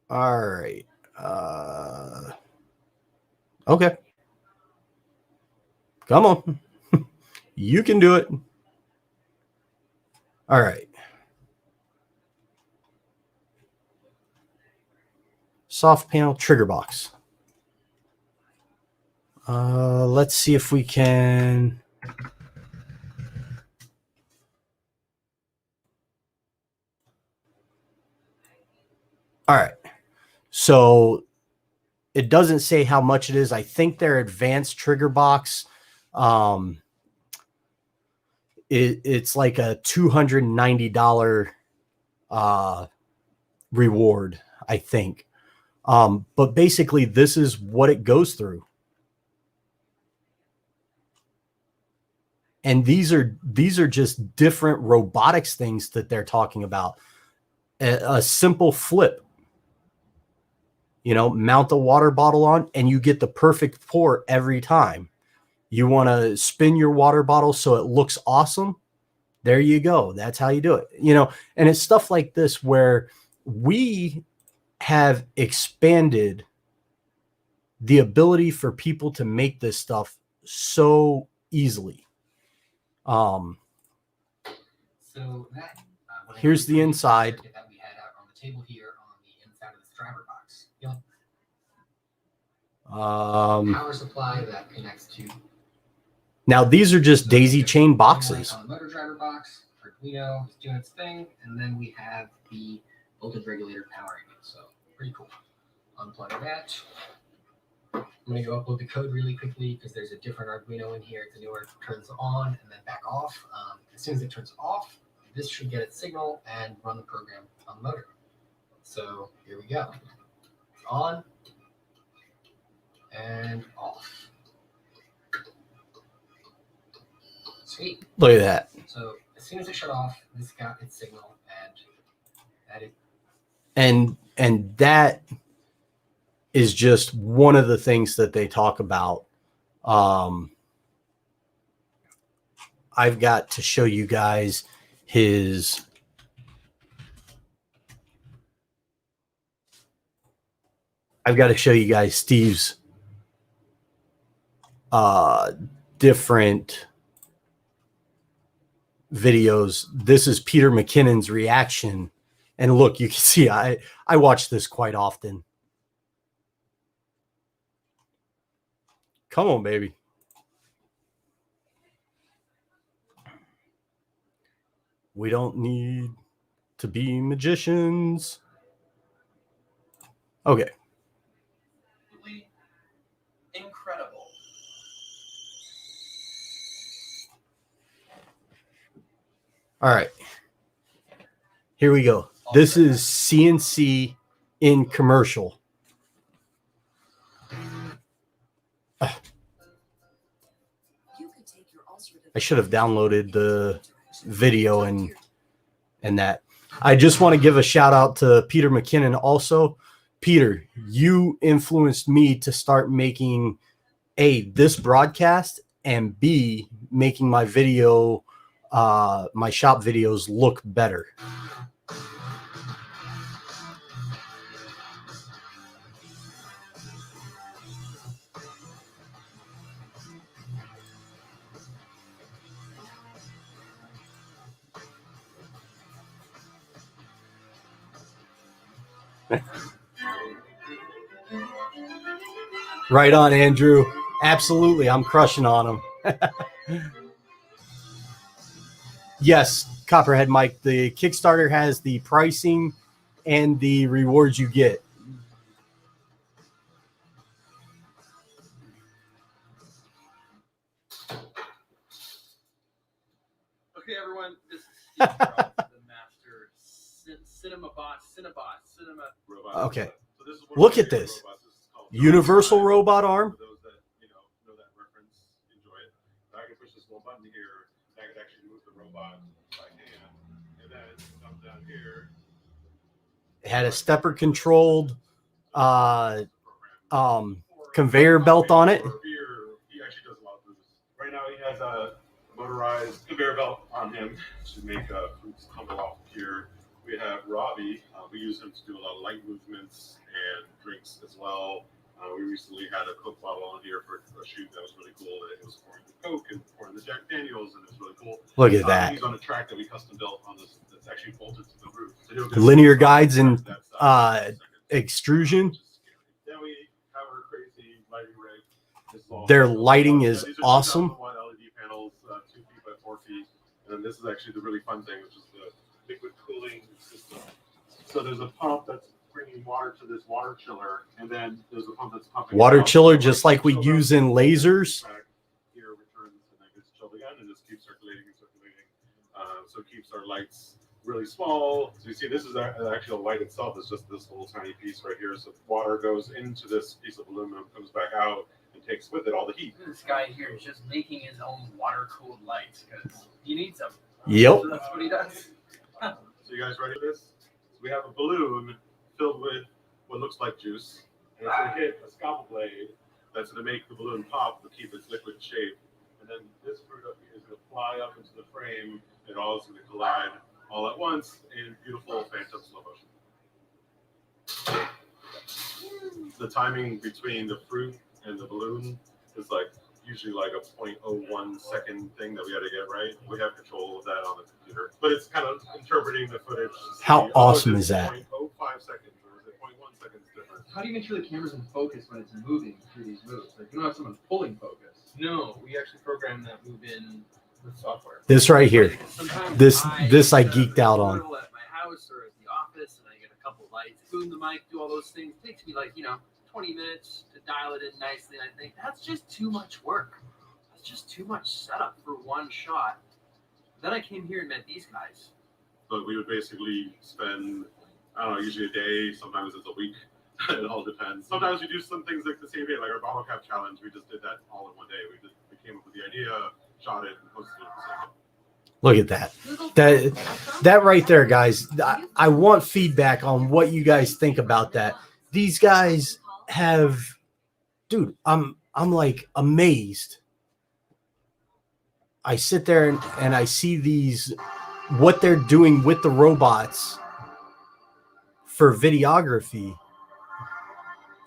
All right. Okay. Come on. You can do it. All right. Soft panel trigger box. Let's see if we can. All right. So it doesn't say how much it is. I think their advanced trigger box, it's like a $290 reward, I think. But basically, this is what it goes through. And these are just different robotics things that they're talking about. A simple flip. You know, mount the water bottle on and you get the perfect pour every time. You want to spin your water bottle so it looks awesome. There you go. That's how you do it. You know, and it's stuff like this where we have expanded the ability for people to make this stuff so easily. So that here's the inside. That we had out on the table here on the inside of this driver box. Yep. Power supply that connects to. Now these are just daisy chain boxes. On the motor driver box, Arduino is doing its thing, and then we have the voltage regulator powering it. So pretty cool. Unplug that. I'm going to go upload the code really quickly because there's a different Arduino in here. It's a newer. It turns on and then back off. As soon as it turns off, this should get its signal and run the program on the motor. So here we go. On and off. Sweet. Look at that. So as soon as it shut off, this got its signal, and that is. And that is just one of the things that they talk about. I've got to show you guys his. I've got to show you guys Steve's different videos. This is Peter McKinnon's reaction And look, you can see I watch this quite often. Come on, baby. We don't need to be magicians. Okay. Incredible. All right. Here we go. This is CNC in commercial. I should have downloaded the video and that. I just want to give a shout out to Peter McKinnon also. Peter, you influenced me to start making A, this broadcast, and B, making my video, my shop videos look better. Right on, Andrew. Absolutely. I'm crushing on them. Yes, Copperhead Mike, the Kickstarter has the pricing and the rewards you get. Okay, everyone, this is Steve Charles, the master cinema. Robot. Okay. So this is Look at this. Universal robot arm. For those that know that reference, enjoy it. I can push this little button here. I can actually move the robot by hand, and then it comes down here. It had a stepper controlled conveyor belt on it. He actually does a lot of moves. Right now, he has a motorized conveyor belt on him to make fruits tumble off here. We have Robbie. We use him to do a lot of light movements and drinks as well. We recently had a Coke bottle on here for a shoot that was really cool. It was pouring the Coke and pouring the Jack Daniels, and it was really cool. Look at that. He's on a track that we custom built on this that's actually bolted to the roof. So Linear guides and extrusion. Then we have our crazy lighting rig. Their lighting is awesome. LED panels, 2 feet by 4 feet. And then this is actually the really fun thing, which is the liquid cooling system. So there's a pump that's bringing water to this water chiller, and then there's a pump that's pumping Water out. chiller, just like we use in lasers. Here returns and then gets chilled again, and just keeps circulating and circulating. So it keeps our lights really small. So you see, this is the actual light itself. It's just this little tiny piece right here. So water goes into this piece of aluminum, comes back out, and takes with it all the heat. This guy here is just making his own water-cooled lights because he needs them. Yep. So that's what he does. So you guys ready for this? So we have a balloon filled with what looks like juice, and it's going to hit a scalpel blade that's going to make the balloon pop to keep its liquid shape. And then this fruit up here is going to fly up into the frame, and all is going to collide all at once in beautiful phantom slow motion. The timing between the fruit and the balloon is usually like a 0.01 second thing that we had to get right. We have control of that on the computer, but it's kind of interpreting the footage. How awesome is that? 0.05 seconds, or is it 0.1 seconds difference? How do you make sure the camera's in focus when it's moving through these moves? Like, you don't have someone pulling focus. No, we actually programmed that move in with software. This right here. Sometimes This I geeked out on. At my house or at the office, and I get a couple lights, boom the mic, do all those things. It takes me 20 minutes to dial it in nicely. And I think that's just too much work. That's just too much setup for one shot. Then I came here and met these guys. But we would basically spend, I don't know, usually a day. Sometimes it's a week. It all depends. Sometimes we do some things like the same day, like our bottle cap challenge. We just did that all in one day. We came up with the idea, shot it, and posted it at the same day. Look at that. That right there, guys. I want feedback on what you guys think about that. These guys have, dude, I'm like amazed. I sit there and I see what they're doing with the robots for videography.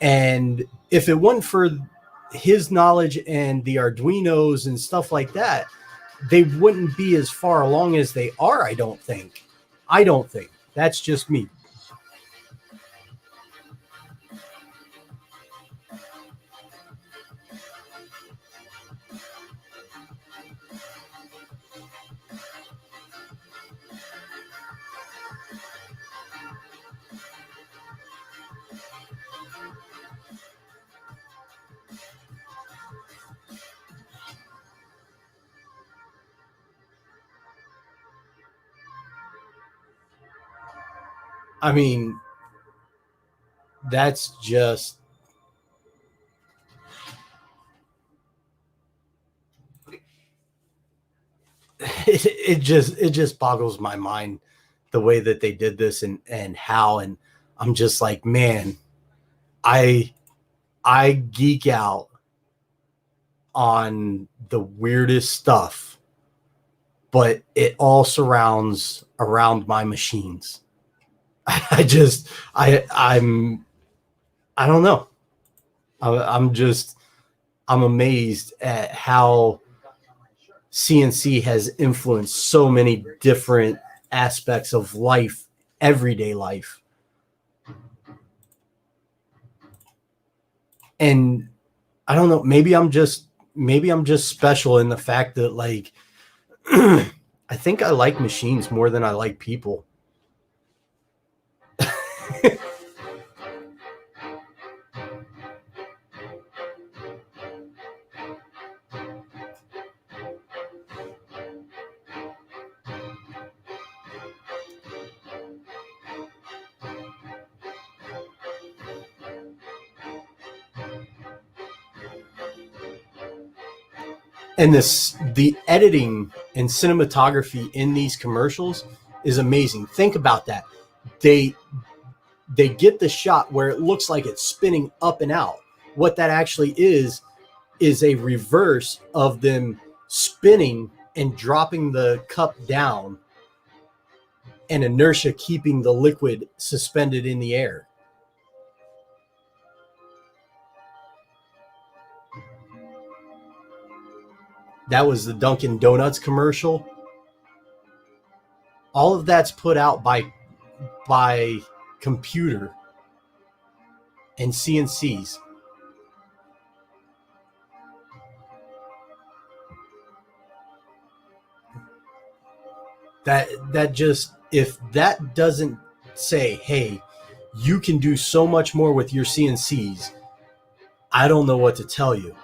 And if it wasn't for his knowledge and the Arduinos and stuff like that, they wouldn't be as far along as they are, I don't think. That's just me. I mean, that's just it just boggles my mind the way that they did this and how, and I'm just like, man, I geek out on the weirdest stuff, but it all surrounds around my machines. I just I don't know. I'm amazed at how CNC has influenced so many different aspects of life, everyday life. And I don't know, maybe I'm just special in the fact that, like, I think I like machines more than I like people. And the editing and cinematography in these commercials is amazing. Think about that. They get the shot where it looks like it's spinning up and out. What that actually is a reverse of them spinning and dropping the cup down, and inertia keeping the liquid suspended in the air. That was the Dunkin' Donuts commercial. All of that's put out by computer and CNCs. That just, if that doesn't say, hey, you can do so much more with your CNCs, I don't know what to tell you.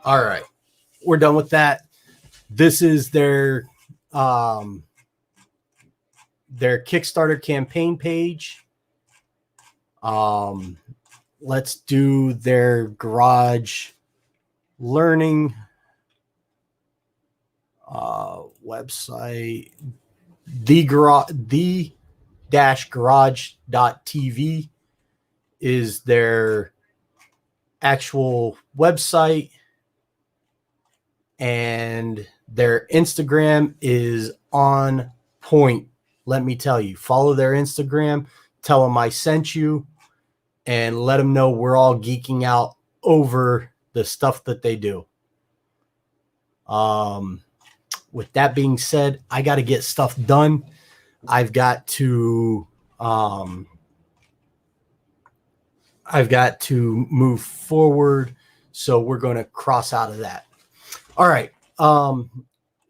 All right, we're done with that. This is their Kickstarter campaign page. Let's do their garage learning website. The-garage.tv is their actual website, and their Instagram is on point. Let me tell you, follow their Instagram, tell them I sent you, and let them know we're all geeking out over the stuff that they do. With that being said, I got to get stuff done. I've got to move forward, so we're going to cross out of that. All right.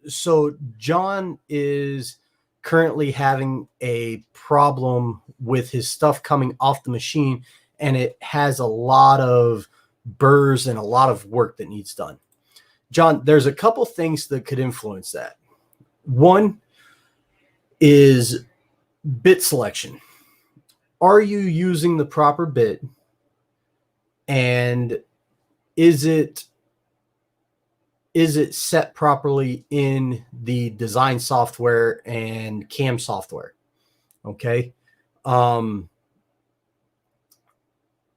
So John is currently having a problem with his stuff coming off the machine, and it has a lot of burrs and a lot of work that needs done. John, there's a couple things that could influence that. One is bit selection. Are you using the proper bit? And is it set properly in the design software and CAM software? Okay.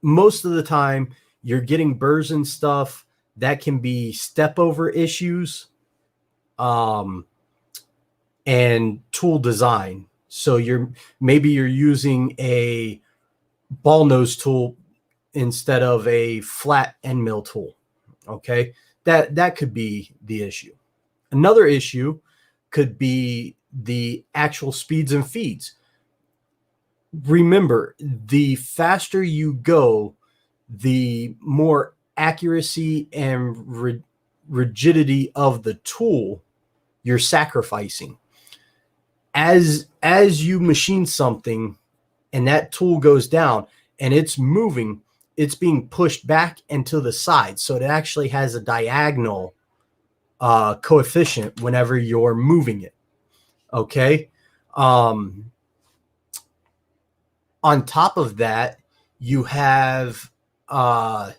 most of the time you're getting burrs and stuff that can be step over issues and tool design. So maybe you're using a ball nose tool instead of a flat end mill tool. Okay, that could be the issue. Another issue could be the actual speeds and feeds. Remember, the faster you go, the more accuracy and rigidity of the tool you're sacrificing. As you machine something and that tool goes down and it's moving, it's being pushed back and to the side. So it actually has a diagonal coefficient whenever you're moving it. Okay. On top of that, you have the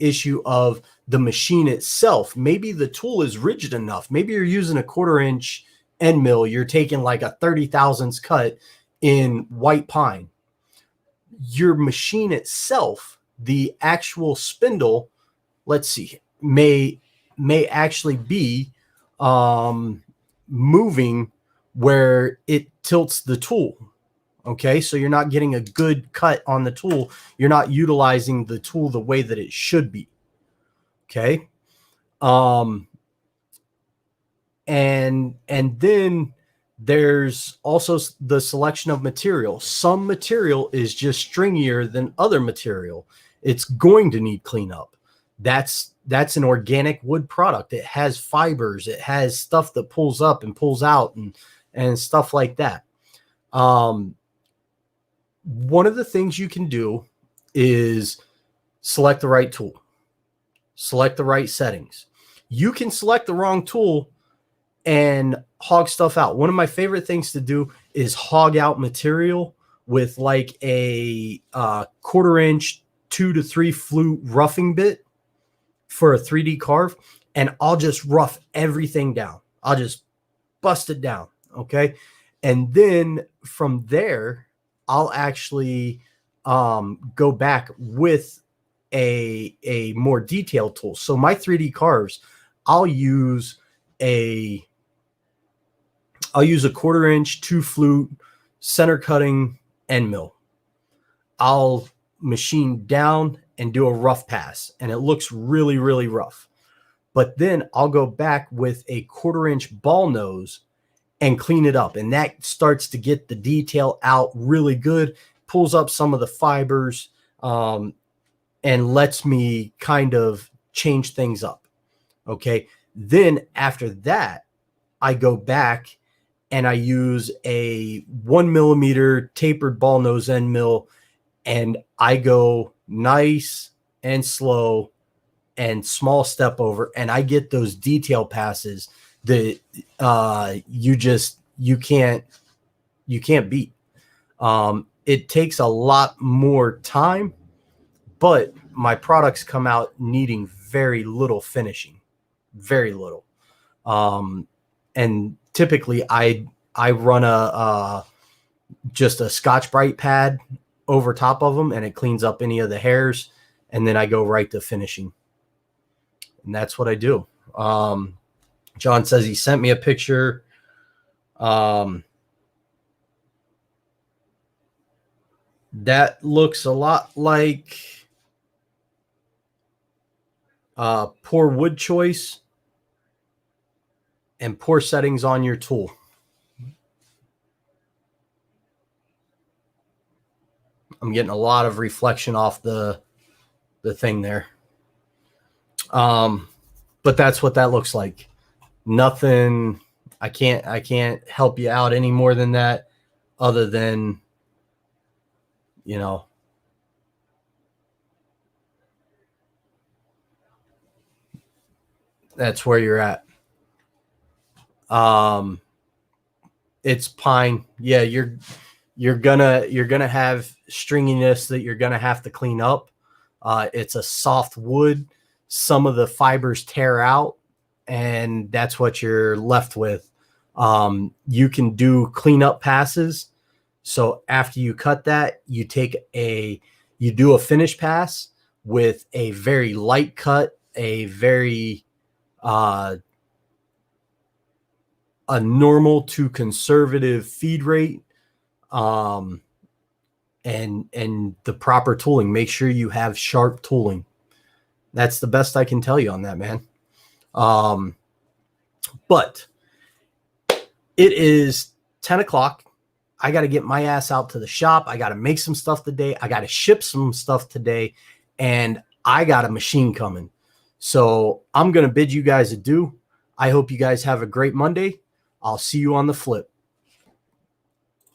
issue of the machine itself. Maybe the tool is rigid enough. Maybe you're using a 1/4 inch end mill. You're taking like a 30 thousandths cut in white pine. Your machine itself, the actual spindle, let's see, may actually be moving where it tilts the tool. Okay, so you're not getting a good cut on the tool. You're not utilizing the tool the way that it should be. Okay. And then there's also the selection of material. Some material is just stringier than other material. It's going to need cleanup. That's an organic wood product. It has fibers. It has stuff that pulls up and pulls out and stuff like that. One of the things you can do is select the right tool, select the right settings. You can select the wrong tool and hog stuff out. One of my favorite things to do is hog out material with like a 1/4 inch 2 to 3 flute roughing bit for a 3D carve, and I'll just rough everything down. I'll just bust it down. Okay. And then from there, I'll actually go back with a more detailed tool. So my 3D carves, I'll use a 1/4 inch 2 flute center cutting end mill. I'll machine down and do a rough pass, and it looks really, really rough. But then I'll go back with a 1/4 inch ball nose and clean it up. And that starts to get the detail out really good, pulls up some of the fibers, and lets me kind of change things up. Okay. Then after that, I go back and I use a 1 millimeter tapered ball nose end mill, and I go nice and slow and small step over, and I get those detail passes that you can't beat. It takes a lot more time, but my products come out needing very little finishing, very little. And typically I run just a Scotch-Brite pad over top of them, and it cleans up any of the hairs, and then I go right to finishing. And that's what I do. John says he sent me a picture. That looks a lot like poor wood choice and poor settings on your tool. I'm getting a lot of reflection off the thing there. But that's what that looks like. Nothing. I can't help you out any more than that, other than, that's where you're at. It's pine. Yeah, you're gonna have stringiness that you're gonna have to clean up. It's a soft wood. Some of the fibers tear out, and that's what you're left with. You can do cleanup passes. So after you cut that, you do a finish pass with a very light cut, a normal to conservative feed rate, and the proper tooling. Make sure you have sharp tooling. That's the best I can tell you on that, man. But it is 10 o'clock. I got to get my ass out to the shop. I got to make some stuff today. I got to ship some stuff today, and I got a machine coming. So I'm going to bid you guys adieu. I hope you guys have a great Monday. I'll see you on the flip.